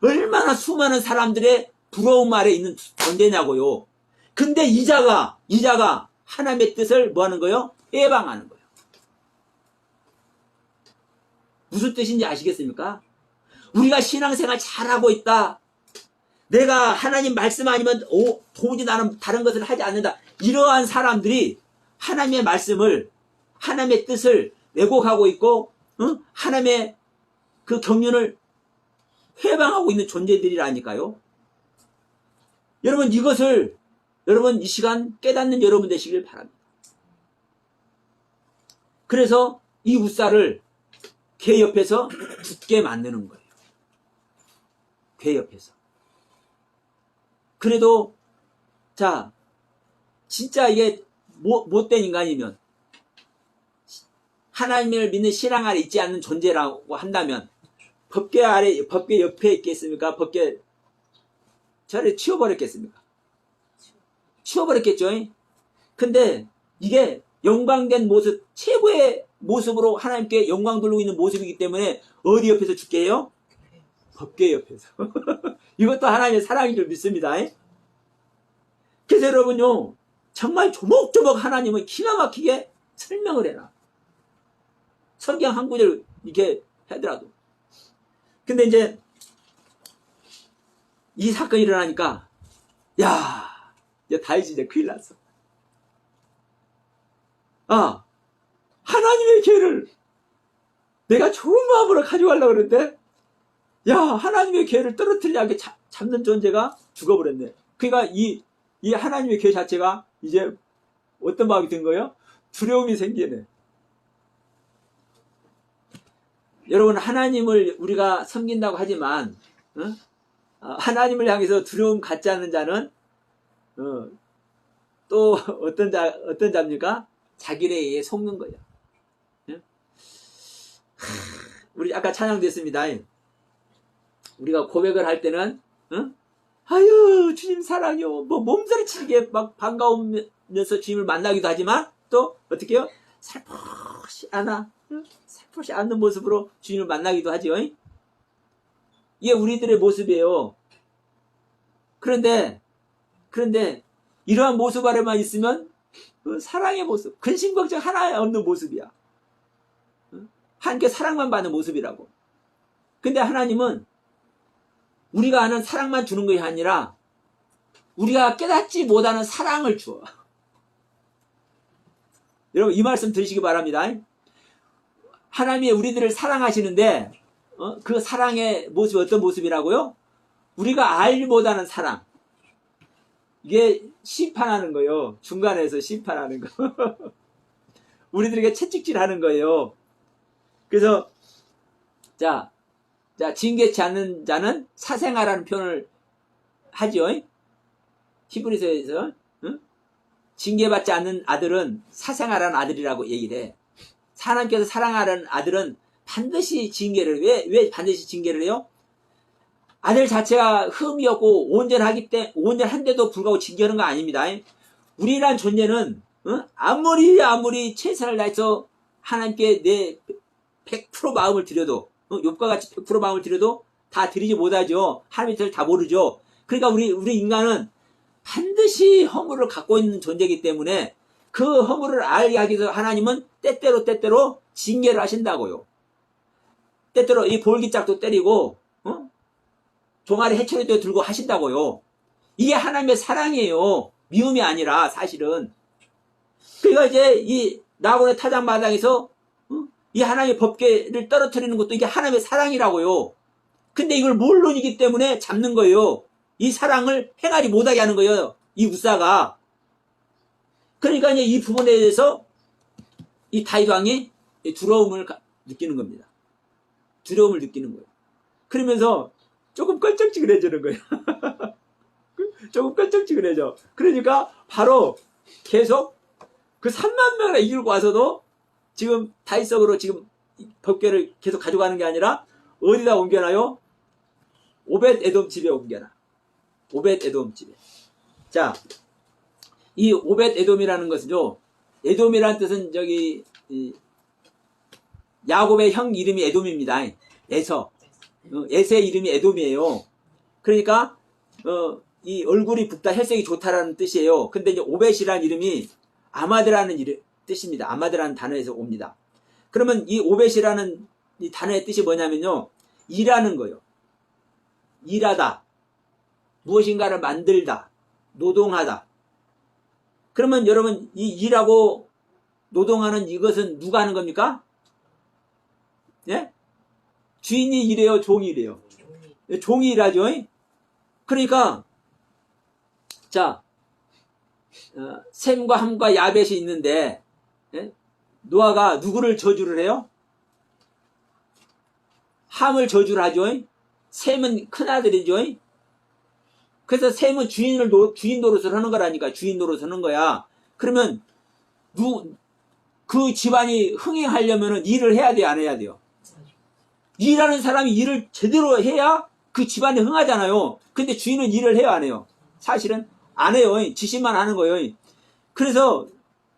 얼마나 수많은 사람들의 부러움 아래 있는 존재냐고요. 근데 이자가 하나님의 뜻을 뭐 하는 거예요? 해방하는 거예요. 무슨 뜻인지 아시겠습니까? 우리가 신앙생활 잘하고 있다. 내가 하나님 말씀 아니면 도무지 나는 다른 것을 하지 않는다. 이러한 사람들이 하나님의 말씀을, 하나님의 뜻을 왜곡하고 있고, 하나님의 그 경륜을 해방하고 있는 존재들이라니까요. 여러분, 이것을 여러분 이 시간 깨닫는 여러분 되시길 바랍니다. 그래서 이 우사를 궤 옆에서 죽게 만드는 거예요. 궤 옆에서. 그래도 자, 진짜 이게 못된 인간이면, 하나님을 믿는 신앙 아래 있지 않는 존재라고 한다면 법궤 옆에 있겠습니까? 법궤 저를 치워버렸겠습니까? 치워버렸겠죠. 근데 이게 영광된 모습, 최고의 모습으로 하나님께 영광 돌리고 있는 모습이기 때문에 어디 옆에서 죽게 해요? 법궤 옆에서. 이것도 하나님의 사랑인 줄 믿습니다. 그래서 여러분요, 정말 조목조목 하나님은 기가 막히게 설명을 해라. 성경 한 구절 이렇게 하더라도. 근데 이제 이 사건이 일어나니까, 야, 이제 다윗이 이제 큰일 났어. 아, 하나님의 궤를 내가 좋은 마음으로 가져가려고 그랬는데, 야, 하나님의 궤를 떨어뜨리지 않게 잡는 존재가 죽어버렸네. 그러니까 이 하나님의 궤 자체가 이제 어떤 마음이 든 거예요? 두려움이 생기네. 여러분, 하나님을 우리가 섬긴다고 하지만, 하나님을 향해서 두려움 갖지 않는 자는, 또 어떤 자입니까? 자기에 의해 속는 거예요. 우리 아까 찬양됐습니다. 우리가 고백을 할 때는, 아유, 주님 사랑해요. 뭐, 몸서리치게 막 반가우면서 주님을 만나기도 하지만, 또, 어떻게 해요? 살포시 않는 모습으로 주님을 만나기도 하죠. 이게 우리들의 모습이에요. 그런데, 이러한 모습 아래만 있으면, 사랑의 모습, 근심 걱정 하나에 없는 모습이야. 하나님께 사랑만 받는 모습이라고. 근데 하나님은 우리가 아는 사랑만 주는 것이 아니라 우리가 깨닫지 못하는 사랑을 주어. 여러분, 이 말씀 들으시기 바랍니다. 하나님이 우리들을 사랑하시는데, 그 사랑의 모습이 어떤 모습이라고요? 우리가 알지 못하는 사랑. 이게 심판하는 거예요. 중간에서 심판하는 거. 우리들에게 채찍질 하는 거예요. 그래서, 자, 징계치 않는 자는 사생아라는 표현을 하죠. 히브리서에서, 징계받지 않는 아들은 사생아라는 아들이라고 얘기를 해. 하나님께서 사랑하는 아들은 반드시 징계를, 왜 반드시 징계를 해요? 아들 자체가 흠이 없고 온전한데도 불구하고 징계하는 거 아닙니다. 우리란 존재는, 아무리 최선을 다해서 하나님께 내 100% 마음을 들여도, 욥과 같이 100% 마음을 들여도 다 드리지 못하죠. 하나님의 뜻을 다 모르죠. 그러니까 우리 인간은 반드시 허물을 갖고 있는 존재이기 때문에 그 허물을 알게 하기 위해서 하나님은 때때로 징계를 하신다고요. 때때로 이 볼기짝도 때리고, 종아리 해초리도 들고 하신다고요. 이게 하나님의 사랑이에요. 미움이 아니라 사실은. 그러니까 이제 이 나곤의 타작마당에서 이 하나님의 법궤를 떨어뜨리는 것도 이게 하나님의 사랑이라고요. 근데 이걸 모르기 때문에 잡는 거예요. 이 사랑을 행하지 못하게 하는 거예요. 이 우사가. 그러니까 이제 이 부분에 대해서 이 다윗 왕이 두려움을 느끼는 겁니다. 두려움을 느끼는 거예요. 그러면서 조금 껄쩍지근해지는 거예요. 조금 껄쩍지근해져. 그러니까 바로 계속 그 3만 명을 이끌고 와서도 지금 다윗성으로 지금 법궤를 계속 가져가는 게 아니라 어디다 옮겨놔요? 오벳 에돔 집에 옮겨놔. 오벳 에돔 집에. 자, 이 오벳 에돔이라는 것은요, 에돔이라는 뜻은 저기 야곱의 형 이름이 에돔입니다. 에서. 에서의 이름이 에돔이에요. 그러니까 이 얼굴이 붓다 혈색이 좋다라는 뜻이에요. 근데 이제 오벳이라는 이름이 아마드라는 뜻입니다. 아마드라는 단어에서 옵니다. 그러면 이 오벳이라는 이 단어의 뜻이 뭐냐면요, 일하는 거예요. 일하다, 무엇인가를 만들다, 노동하다. 그러면 여러분, 이 일하고 노동하는 이것은 누가 하는 겁니까? 예? 주인이 일해요, 종이 일해요? 종이 일하죠. 그러니까 자, 셈과 함과 야벳이 있는데, 예? 노아가 누구를 저주를 해요? 함을 저주를 하죠. 셈은 큰아들이죠. 그래서 셈은 주인 노릇을 하는 거라니까. 주인 노릇을 하는 거야. 그러면 그 집안이 흥행하려면 일을 해야 돼요, 안 해야 돼요? 일하는 사람이 일을 제대로 해야 그 집안이 흥하잖아요. 근데 주인은 일을 해요, 안 해요? 사실은 안 해요. 지시만 하는 거예요. 그래서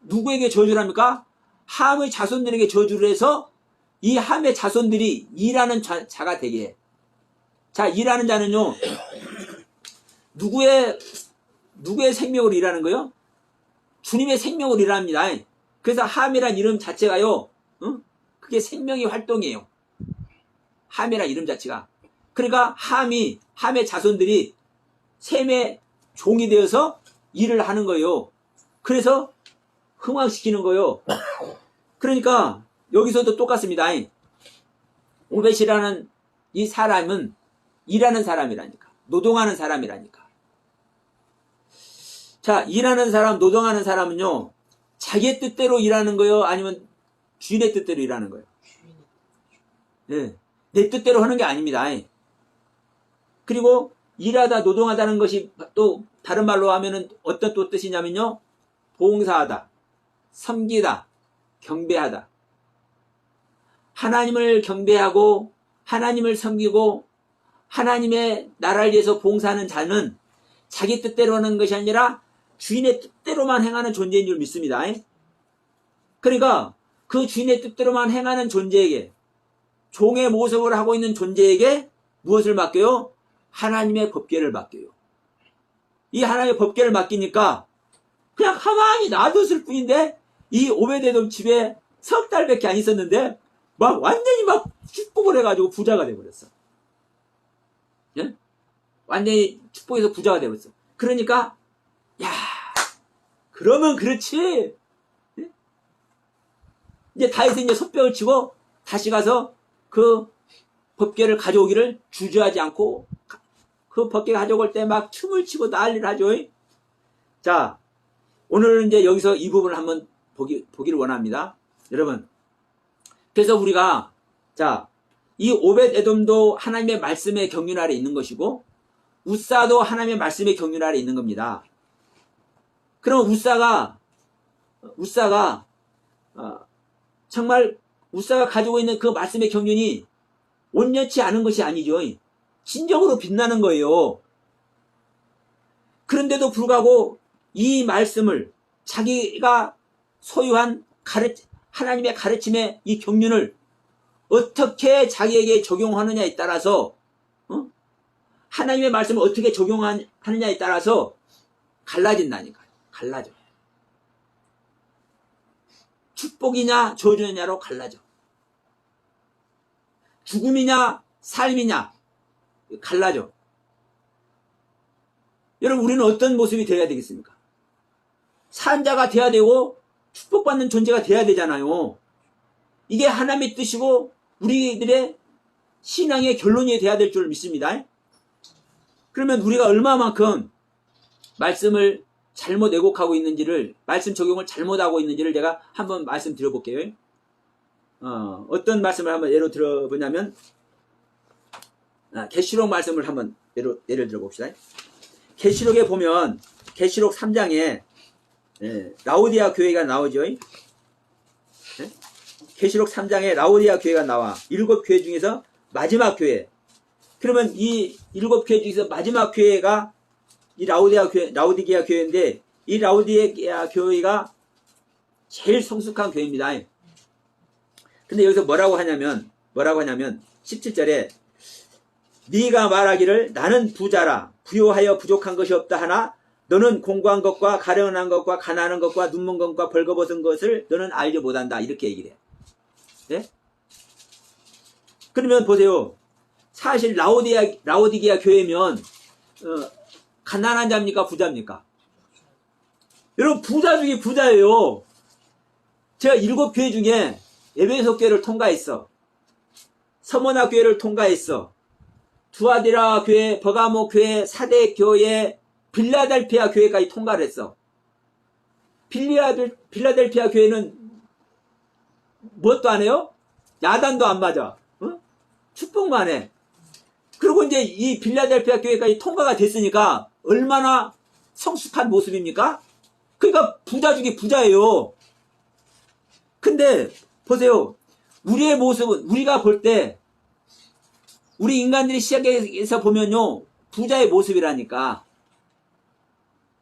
누구에게 저주를 합니까? 함의 자손들에게 저주를 해서 이 함의 자손들이 일하는 자가 되게 해. 자, 일하는 자는요, 누구의 생명으로 일하는 거요? 주님의 생명으로 일합니다. 그래서 함이란 이름 자체가요, 그게 생명의 활동이에요. 함이란 이름 자체가. 그러니까 함의 자손들이 셈의 종이 되어서 일을 하는 거예요. 그래서 흥왕시키는 거예요. 그러니까 여기서도 똑같습니다. 오벳이라는 이 사람은 일하는 사람이라니까. 노동하는 사람이라니까. 자, 일하는 사람, 노동하는 사람은요, 자기의 뜻대로 일하는 거예요? 아니면 주인의 뜻대로 일하는 거예요? 네. 내 뜻대로 하는 게 아닙니다. 그리고 일하다, 노동하다는 것이 또 다른 말로 하면은 어떤 또 뜻이냐면요, 봉사하다, 섬기다, 경배하다. 하나님을 경배하고 하나님을 섬기고 하나님의 나라를 위해서 봉사하는 자는 자기 뜻대로 하는 것이 아니라 주인의 뜻대로만 행하는 존재인 줄 믿습니다. 그러니까 그 주인의 뜻대로만 행하는 존재에게, 종의 모습을 하고 있는 존재에게 무엇을 맡겨요? 하나님의 법궤를 맡겨요. 이 하나님의 법궤를 맡기니까 그냥 가만히 놔뒀을 뿐인데, 이 오베데돔 집에 석 달밖에 안 있었는데 막 완전히 막 축복을 해가지고 부자가 돼버렸어. 예? 완전히 축복해서 부자가 돼버렸어. 그러니까 야, 그러면 그렇지. 예? 이제 다윗은 이제 손뼉을 치고 다시 가서 그 법궤를 가져오기를 주저하지 않고 그 법궤 가져올 때 막 춤을 추고 난리를 하죠. 자, 오늘은 이제 여기서 이 부분을 한번 보기를 원합니다. 여러분, 그래서 우리가, 자, 이 오벳 에돔도 하나님의 말씀의 경륜 아래 있는 것이고, 우사도 하나님의 말씀의 경륜 아래 있는 겁니다. 그럼 우사가 정말 우사가 가지고 있는 그 말씀의 경륜이 온전치 않은 것이 아니죠. 진정으로 빛나는 거예요. 그런데도 불구하고 이 말씀을 자기가 소유한 하나님의 가르침의 이 경륜을 어떻게 자기에게 적용하느냐에 따라서, 하나님의 말씀을 어떻게 적용하느냐에 따라서 갈라진다니까요. 갈라져. 축복이냐 저주냐로 갈라져. 죽음이냐 삶이냐 갈라져. 여러분, 우리는 어떤 모습이 되어야 되겠습니까? 산자가 돼야 되고 축복받는 존재가 돼야 되잖아요. 이게 하나님의 뜻이고 우리들의 신앙의 결론이 돼야 될 줄 믿습니다. 그러면 우리가 얼마만큼 말씀을 잘못 왜곡하고 있는지를, 말씀 적용을 잘못하고 있는지를 제가 한번 말씀드려 볼게요. 어떤 말씀을 한번 예로 들어보냐면, 계시록 말씀을 한번 예를 들어 봅시다. 계시록에 보면, 계시록 3장에 라오디아 교회가 나오죠. 계시록 3장에 라오디아 교회가 나와. 7교회 중에서 마지막 교회. 그러면 이 7교회 중에서 마지막 교회가 이 라오디게아 교회인데, 이 라오디게아 교회가 제일 성숙한 교회입니다. 근데 여기서 뭐라고 하냐면 17절에 네가 말하기를 나는 부자라 부요하여 부족한 것이 없다 하나 너는 공고한 것과 가련한 것과 가난한 것과 눈먼 것과 벌거벗은 것을 너는 알지 못한다. 이렇게 얘기를 해요. 네? 그러면 보세요. 사실 라오디게아 교회면 가난한 자입니까? 부자입니까? 여러분, 부자 중에 부자예요. 제가 7교회 중에 에베소 교회를 통과했어. 서머나 교회를 통과했어. 두아디라 교회, 버가모 교회, 사대 교회, 빌라델피아 교회까지 통과를 했어. 빌라델피아 교회는 무엇도 안 해요? 야단도 안 맞아. 축복만 해. 그리고 이제 이 빌라델피아 교회까지 통과가 됐으니까 얼마나 성숙한 모습입니까? 그러니까 부자 중에 부자예요. 근데 보세요. 우리의 모습은, 우리가 볼 때 우리 인간들이 시작해서 보면요, 부자의 모습이라니까.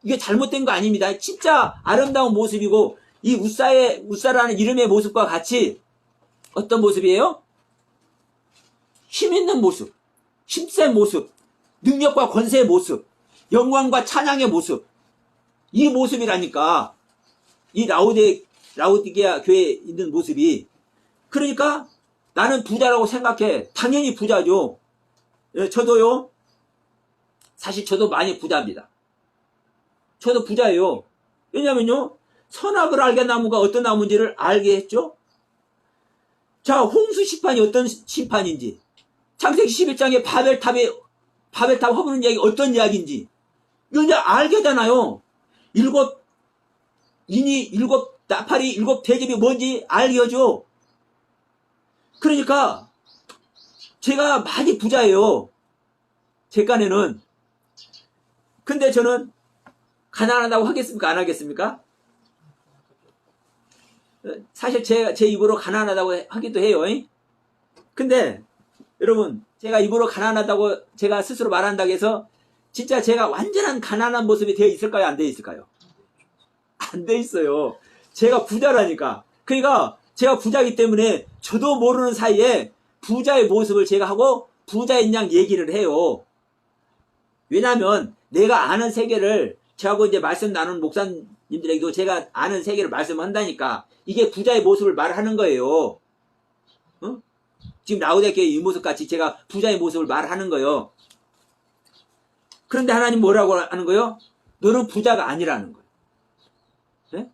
이게 잘못된 거 아닙니다. 진짜 아름다운 모습이고, 이 우사라는 이름의 모습과 같이 어떤 모습이에요? 힘 있는 모습, 힘센 모습, 능력과 권세의 모습, 영광과 찬양의 모습, 이 모습이라니까. 이 라오디게아 교회에 있는 모습이. 그러니까 나는 부자라고 생각해. 당연히 부자죠. 저도요. 사실 저도 많이 부자입니다. 저도 부자예요. 왜냐면요, 선악을 알게 나무가 어떤 나무인지를 알게 했죠. 자, 홍수 심판이 어떤 심판인지, 창세기 11장에 바벨탑 허무는 이야기 어떤 이야기인지, 이거 이제 알게 되잖아요. 7 나팔이 7 대접이 뭔지 알게 하죠. 그러니까 제가 많이 부자예요. 제 깐에는. 근데 저는 가난하다고 하겠습니까? 안 하겠습니까? 사실 제 입으로 가난하다고 하기도 해요. 근데 여러분, 제가 입으로 가난하다고 제가 스스로 말한다고 해서 진짜 제가 완전한 가난한 모습이 되어 있을까요? 안 되어 있을까요? 안 돼 있어요. 제가 부자라니까. 그러니까 제가 부자이기 때문에 저도 모르는 사이에 부자의 모습을 제가 하고 부자인 양 얘기를 해요. 왜냐하면 내가 아는 세계를 저하고 이제 말씀 나누는 목사님들에게도 제가 아는 세계를 말씀한다니까. 이게 부자의 모습을 말하는 거예요. 지금 라오디게아 교회 이 모습같이 제가 부자의 모습을 말하는 거예요. 그런데 하나님 뭐라고 하는 거예요? 너는 부자가 아니라는 거예요. 네?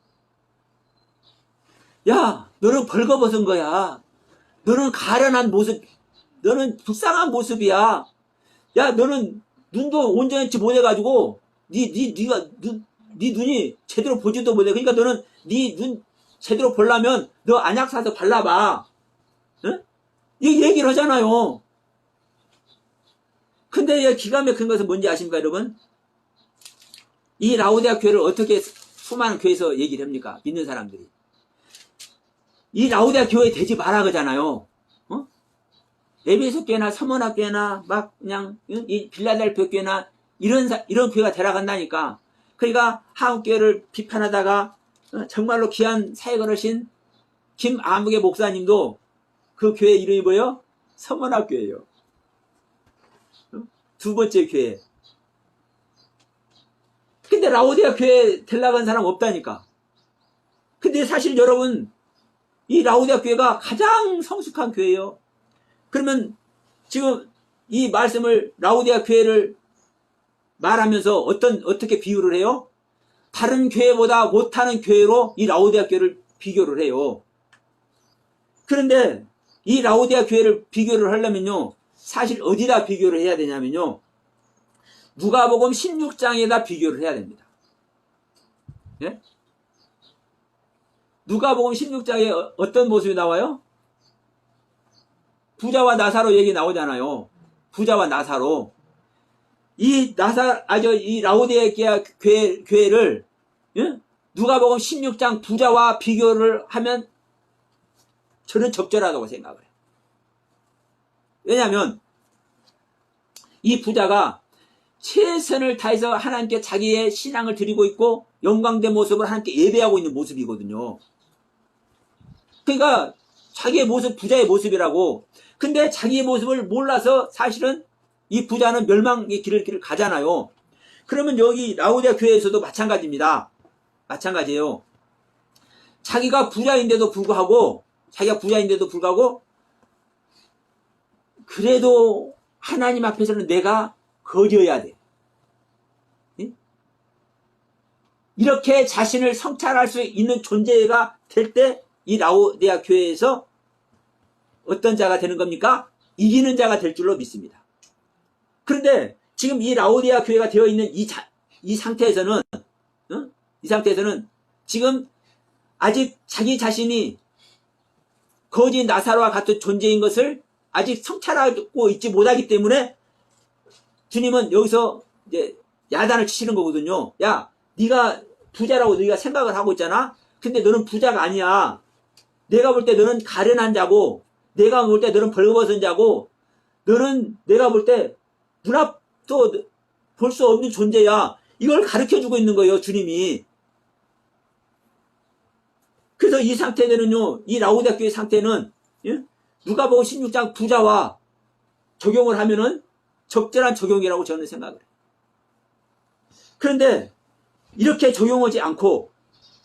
야, 너는 벌거벗은 거야. 너는 가련한 모습, 너는 불쌍한 모습이야. 야, 너는 눈도 온전치 못해가지고 네 눈이 제대로 보지도 못해. 그러니까 너는 네 눈 제대로 보려면 너 안약 사서 발라봐. 응? 이 얘기를 하잖아요. 근데 기가 막힌 것은 뭔지 아십니까, 여러분? 이 라오디게아 교회를 어떻게 수많은 교회에서 얘기를 합니까? 믿는 사람들이. 이 라오디게아 교회 되지 마라 그러잖아요. 에베소 교회나 서머나 교회나 막 그냥 이 빌라델피아 교회나 이런 교회가 되라간다니까. 그러니까 한국 교회를 비판하다가 정말로 귀한 사역을 하신 김아무개 목사님도 그 교회 이름이 뭐예요? 서머나 교회예요. 두 번째 교회. 근데 라오디게아 교회 들라간 사람 없다니까. 근데 사실 여러분, 이 라오디게아 교회가 가장 성숙한 교회예요. 그러면 지금 이 말씀을 라오디게아 교회를 말하면서 어떻게 비유를 해요? 다른 교회보다 못하는 교회로 이 라오디게아 교회를 비교를 해요. 그런데 이 라오디아 교회를 비교를 하려면요, 사실 어디다 비교를 해야 되냐면요, 누가복음 16장에다 비교를 해야 됩니다. 예? 누가복음 16장에 어떤 모습이 나와요? 부자와 나사로 얘기 나오잖아요. 부자와 나사로. 이 라오디아 교회를, 예? 누가복음 16장 부자와 비교를 하면 저는 적절하다고 생각을 해요. 왜냐하면 이 부자가 최선을 다해서 하나님께 자기의 신앙을 드리고 있고 영광된 모습을 하나님께 예배하고 있는 모습이거든요. 그러니까 자기의 모습, 부자의 모습이라고. 근데 자기의 모습을 몰라서 사실은 이 부자는 멸망의 길을 가잖아요. 그러면 여기 라오디아 교회에서도 마찬가지입니다. 마찬가지예요. 자기가 부자인데도 불구하고 그래도 하나님 앞에서는 내가 거저야 돼. 이렇게 자신을 성찰할 수 있는 존재가 될 때 이 라오디아 교회에서 어떤 자가 되는 겁니까? 이기는 자가 될 줄로 믿습니다. 그런데 지금 이 라오디아 교회가 되어 있는 이 상태에서는 지금 아직 자기 자신이 거지 나사로와 같은 존재인 것을 아직 성찰하고 있지 못하기 때문에 주님은 여기서 이제 야단을 치시는 거거든요. 야, 네가 부자라고 네가 생각을 하고 있잖아. 근데 너는 부자가 아니야. 내가 볼 때 너는 가련한 자고, 내가 볼 때 너는 벌거벗은 자고, 너는 내가 볼 때 눈앞도 볼 수 없는 존재야. 이걸 가르쳐주고 있는 거예요, 주님이. 그래서 이 상태는요, 이 라오디아 교회 상태는, 예? 누가복음 16장 부자와 적용을 하면은 적절한 적용이라고 저는 생각을 해요. 그런데 이렇게 적용하지 않고,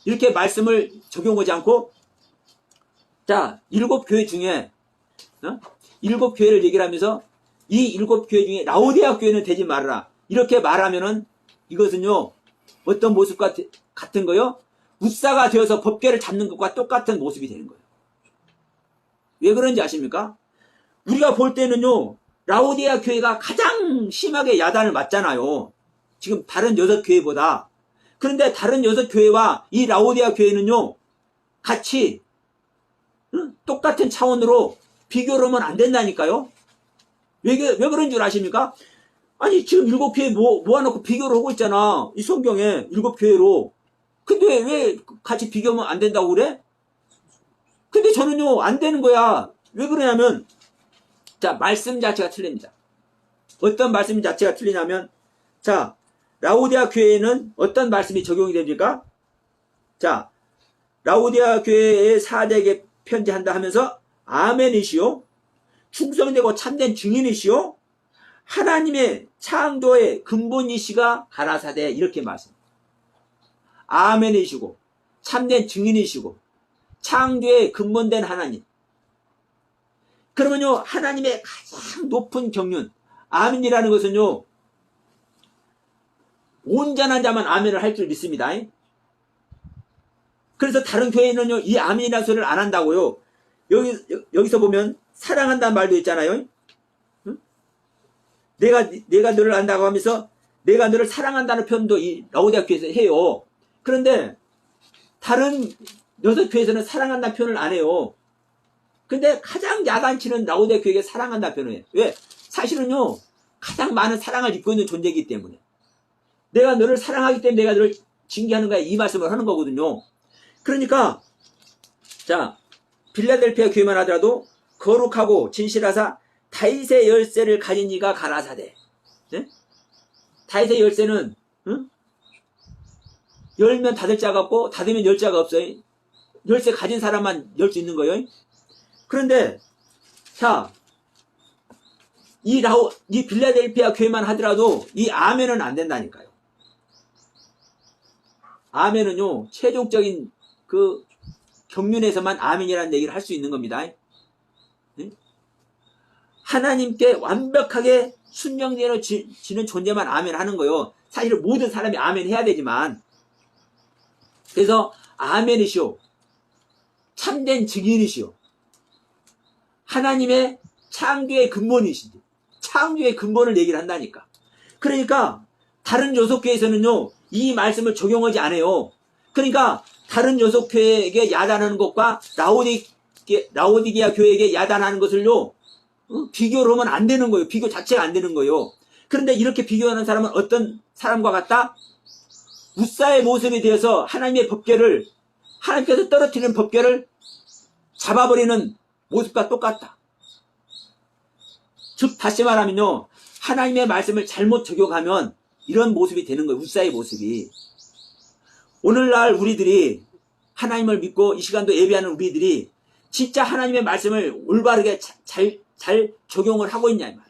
이렇게 말씀을 적용하지 않고, 자, 7교회 중에, 7교회를 얘기를 하면서 이 7교회 중에 라오디아 교회는 되지 말아라. 이렇게 말하면은 이것은요, 어떤 모습과 같은 거요? 웃사가 되어서 법궤를 잡는 것과 똑같은 모습이 되는 거예요. 왜 그런지 아십니까? 우리가 볼 때는요, 라오디아 교회가 가장 심하게 야단을 맞잖아요. 지금 다른 6교회보다. 그런데 다른 6교회와 이 라오디아 교회는요, 같이 똑같은 차원으로 비교를 하면 안 된다니까요. 왜 그런 줄 아십니까? 아니 지금 7교회 모아놓고 비교를 하고 있잖아. 이 성경에 7교회로. 근데 왜 같이 비교하면 안 된다고 그래? 근데 저는요 안 되는 거야. 왜 그러냐면 자, 말씀 자체가 틀립니다. 어떤 말씀 자체가 틀리냐면, 자, 라오디아 교회에는 어떤 말씀이 적용이 됩니까? 자, 라오디아 교회의 사대에게 편지한다 하면서 아멘이시오, 충성되고 참된 증인이시오, 하나님의 창조의 근본이시가 가라사대, 이렇게 말씀. 아멘이시고 참된 증인이시고 창조의 근본된 하나님. 그러면요, 하나님의 가장 높은 경륜, 아멘이라는 것은요, 온전한 자만 아멘을 할 줄 믿습니다. 그래서 다른 교회는요, 이 아멘이라는 소리를 안 한다고요. 여기서 보면, 사랑한다는 말도 있잖아요. 응? 내가 너를 안다고 하면서, 내가 너를 사랑한다는 표현도 이 라오디아 교회에서 해요. 그런데, 다른 6교회에서는 사랑한다는 표현을 안 해요. 근데 가장 야단치는 라오디아 교회에게 사랑한다는 표현을 해요. 왜? 사실은요, 가장 많은 사랑을 입고 있는 존재이기 때문에. 내가 너를 사랑하기 때문에 내가 너를 징계하는 거야. 이 말씀을 하는 거거든요. 그러니까, 자, 빌라델피아 교회만 하더라도 거룩하고 진실하사 다윗의 열쇠를 가진 이가 가라사대. 네? 다윗의 열쇠는, 응? 열면 닫을 자가 없고, 닫으면 열 자가 없어요. 열쇠 가진 사람만 열 수 있는 거예요. 그런데, 자, 이 빌라델피아 교회만 하더라도 이 아멘은 안 된다니까요. 아멘은요, 최종적인 그 경륜에서만 아멘이라는 얘기를 할 수 있는 겁니다. 네? 하나님께 완벽하게 순종되어 지는 존재만 아멘 하는 거예요. 사실 모든 사람이 아멘 해야 되지만. 그래서 아멘이시오, 참된 증인이시오, 하나님의 창조의 근본이시지. 창조의 근본을 얘기를 한다니까. 그러니까 다른 요속교에서는요 이 말씀을 적용하지 않아요. 그러니까 다른 요속교에게 야단하는 것과 라오디게아 교회에게 야단하는 것을요 비교를 하면 안 되는 거예요. 비교 자체가 안 되는 거예요. 그런데 이렇게 비교하는 사람은 어떤 사람과 같다? 웃사의 모습이 되어서 하나님의 법궤를, 하나님께서 떨어뜨리는 법궤를 잡아버리는 모습과 똑같다. 즉 다시 말하면요 하나님의 말씀을 잘못 적용하면 이런 모습이 되는 거예요. 웃사의 모습이. 오늘날 우리들이 하나님을 믿고 이 시간도 예배하는 우리들이 진짜 하나님의 말씀을 올바르게 잘 적용을 하고 있냐 이 말이에요.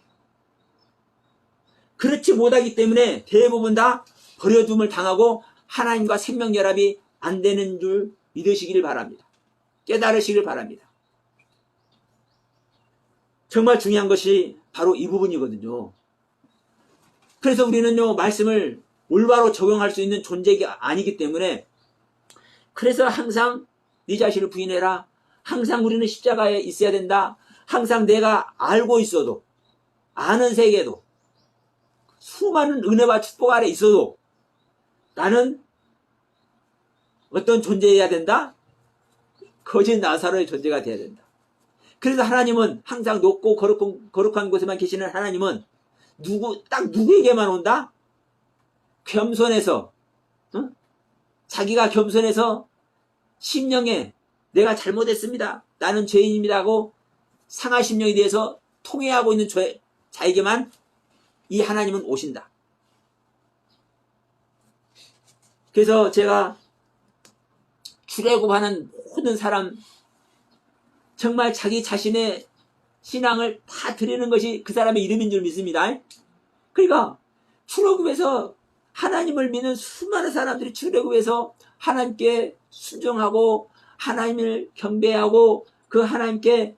그렇지 못하기 때문에 대부분 다 버려둠을 당하고 하나님과 생명결합이 안 되는 줄 믿으시기를 바랍니다. 깨달으시길 바랍니다. 정말 중요한 것이 바로 이 부분이거든요. 그래서 우리는요 말씀을 올바로 적용할 수 있는 존재가 아니기 때문에 그래서 항상 네 자신을 부인해라. 항상 우리는 십자가에 있어야 된다. 항상 내가 알고 있어도 아는 세계도 수많은 은혜와 축복 아래 있어도 나는 어떤 존재여야 된다? 거짓 나사로의 존재가 되어야 된다. 그래서 하나님은 항상 높고 거룩한 곳에만 계시는 하나님은 딱 누구에게만 온다? 겸손해서 자기가 겸손해서 심령에 내가 잘못했습니다. 나는 죄인입니다 하고 상하 심령에 대해서 통회하고 있는 자에게만 이 하나님은 오신다. 그래서 제가 출애굽하는 모든 사람 정말 자기 자신의 신앙을 다 드리는 것이 그 사람의 이름인 줄 믿습니다. 그러니까 출애굽에서 하나님을 믿는 수많은 사람들이 출애굽에서 하나님께 순종하고 하나님을 경배하고 그 하나님께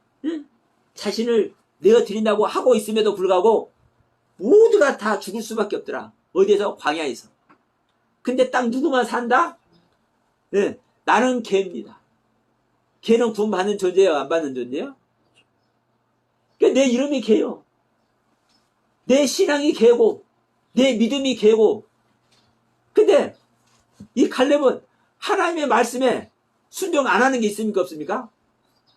자신을 내어드린다고 하고 있음에도 불구하고 모두가 다 죽을 수밖에 없더라. 어디에서? 광야에서. 근데 딱 누구만 산다? 네, 나는 개입니다. 개는 구원 받는 존재예요? 안 받는 존재예요? 그러니까 내 이름이 개요. 내 신앙이 개고 내 믿음이 개고 근데 이 갈렙은 하나님의 말씀에 순종 안 하는 게 있습니까? 없습니까?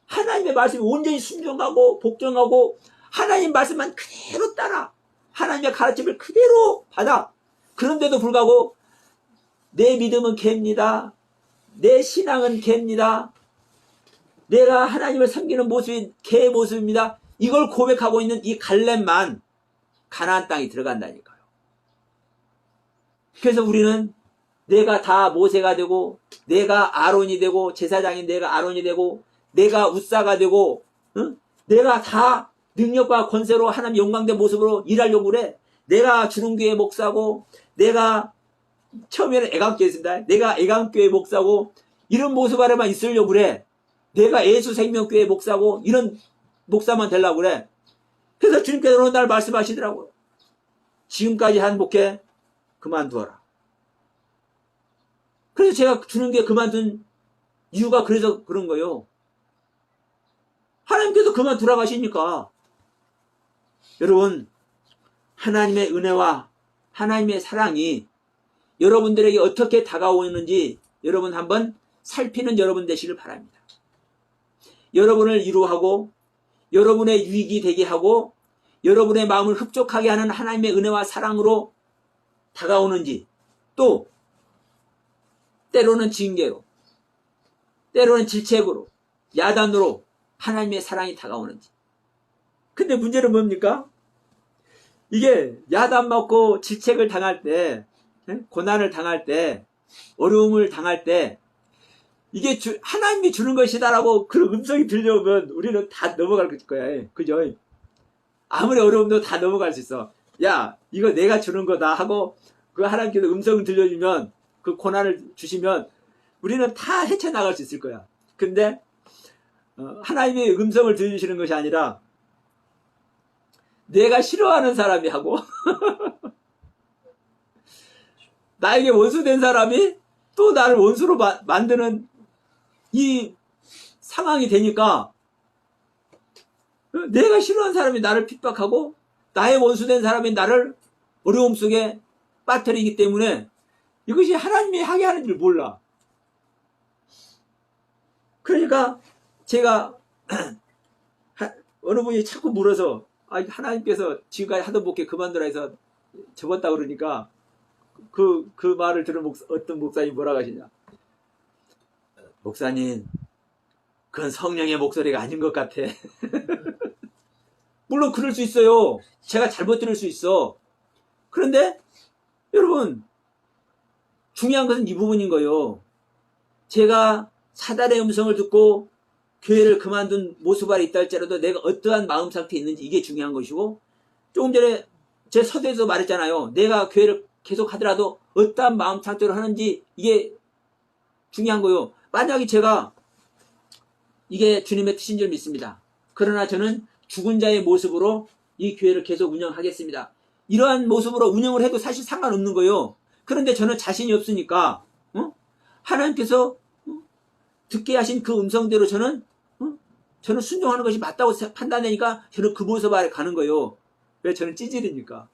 하나님의 말씀에 온전히 순종하고 복종하고 하나님 말씀만 그대로 따라 하나님의 가르침을 그대로 받아. 그런데도 불구하고 내 믿음은 개입니다. 내 신앙은 개입니다. 내가 하나님을 섬기는 모습이 개의 모습입니다. 이걸 고백하고 있는 이 갈렙만 가나안 땅에 들어간다니까요. 그래서 우리는 내가 다 모세가 되고 내가 아론이 되고 제사장인 내가 아론이 되고 내가 웃사가 되고 내가 다 능력과 권세로 하나님 영광된 모습으로 일하려고 그래. 내가 주름교회 목사고 내가 처음에는 애강교회였습니다. 내가 애강교회 목사고 이런 모습 아래만 있으려고 그래. 내가 예수생명교회 목사고 이런 목사만 되려고 그래. 그래서 주님께서 어느 날 말씀하시더라고요. 지금까지 한 목회 그만두어라. 그래서 제가 주님께 그만둔 이유가 그래서 그런 거예요. 하나님께서 그만두라고 하시니까. 여러분 하나님의 은혜와 하나님의 사랑이 여러분들에게 어떻게 다가오는지 여러분 한번 살피는 여러분 되시길 바랍니다. 여러분을 위로하고 여러분의 유익이 되게 하고 여러분의 마음을 흡족하게 하는 하나님의 은혜와 사랑으로 다가오는지 또 때로는 징계로 때로는 질책으로 야단으로 하나님의 사랑이 다가오는지. 근데 문제는 뭡니까? 이게 야단 맞고 질책을 당할 때 고난을 당할 때 어려움을 당할 때 이게 하나님이 주는 것이다라고 그런 음성이 들려오면 우리는 다 넘어갈 거야. 그죠? 아무리 어려움도 다 넘어갈 수 있어. 야 이거 내가 주는 거다 하고 그 하나님께서 음성을 들려주면 그 고난을 주시면 우리는 다 헤쳐나갈 수 있을 거야. 근데 하나님의 음성을 들려주시는 것이 아니라 내가 싫어하는 사람이 하고 나에게 원수된 사람이 또 나를 원수로 만드는 이 상황이 되니까 내가 싫어하는 사람이 나를 핍박하고 나의 원수된 사람이 나를 어려움 속에 빠뜨리기 때문에 이것이 하나님이 하게 하는 줄 몰라. 그러니까 제가 어느 분이 자꾸 물어서 하나님께서 지금까지 하던 목회 그만두라 해서 접었다 그러니까 그 말을 들은 어떤 목사님이 뭐라고 하시냐. 목사님, 그건 성령의 목소리가 아닌 것 같아. 물론 그럴 수 있어요. 제가 잘못 들을 수 있어. 그런데 여러분, 중요한 것은 이 부분인 거예요. 제가 사단의 음성을 듣고 교회를 그만둔 모습이 있다 할지라도 내가 어떠한 마음 상태에 있는지 이게 중요한 것이고, 조금 전에 제 서두에서 말했잖아요. 내가 교회를 계속 하더라도 어떠한 마음 상태로 하는지 이게 중요한 거예요. 만약에 제가 이게 주님의 뜻인 줄 믿습니다. 그러나 저는 죽은 자의 모습으로 이 교회를 계속 운영하겠습니다. 이러한 모습으로 운영을 해도 사실 상관없는 거예요. 그런데 저는 자신이 없으니까 하나님께서 듣게 하신 그 음성대로 저는 순종하는 것이 맞다고 판단되니까 저는 그 모습 아래 가는 거예요. 왜? 저는 찌질이니까.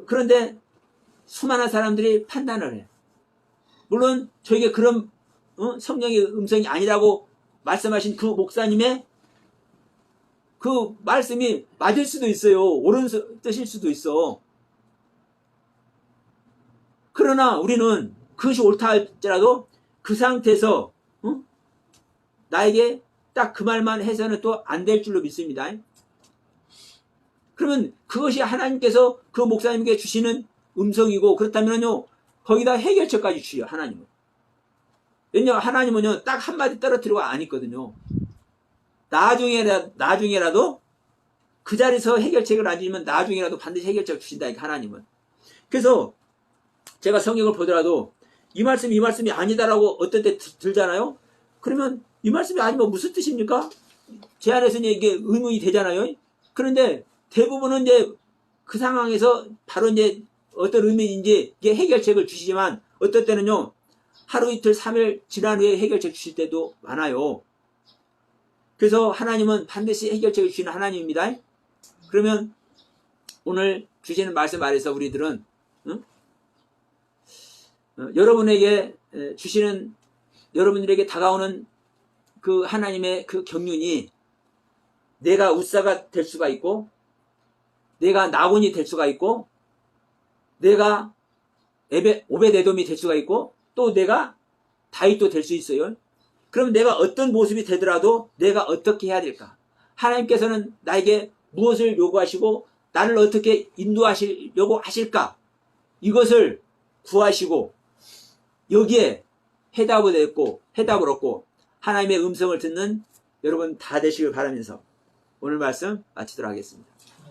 그런데 수많은 사람들이 판단을 해. 물론 저에게 그런 성령의 음성이 아니라고 말씀하신 그 목사님의 그 말씀이 맞을 수도 있어요. 옳은 뜻일 수도 있어. 그러나 우리는 그것이 옳다 할지라도 그 상태에서 나에게 딱 그 말만 해서는 또 안 될 줄로 믿습니다. 그러면 그것이 하나님께서 그 목사님에게 주시는 음성이고, 그렇다면요 거기다 해결책까지 주셔요. 하나님은. 왜냐하면 하나님은요 딱 한마디 떨어뜨리고 안 있거든요. 나중에라도 그 자리에서 해결책을 안 주면 나중에라도 반드시 해결책을 주신다. 하나님은. 그래서 제가 성경을 보더라도 이 말씀이 아니다라고 어떤 때 들잖아요. 그러면 이 말씀이 아니면 무슨 뜻입니까? 제 안에서는 이게 의문이 되잖아요. 그런데 대부분은 이제 그 상황에서 바로 이제 어떤 의미인지 이게 해결책을 주시지만, 어떨 때는요 하루 이틀 3일 지난 후에 해결책 주실 때도 많아요. 그래서 하나님은 반드시 해결책을 주시는 하나님입니다. 그러면 오늘 주시는 말씀 아래서 우리들은 여러분에게 주시는, 여러분들에게 다가오는 그 하나님의 그 경륜이 내가 웃사가 될 수가 있고, 내가 나곤이 될 수가 있고, 내가 오벳에돔이 될 수가 있고, 또 내가 다윗도 될 수 있어요. 그럼 내가 어떤 모습이 되더라도 내가 어떻게 해야 될까? 하나님께서는 나에게 무엇을 요구하시고 나를 어떻게 인도하시려고 하실까? 이것을 구하시고 여기에 해답을 얻고 하나님의 음성을 듣는 여러분 다 되시길 바라면서 오늘 말씀 마치도록 하겠습니다.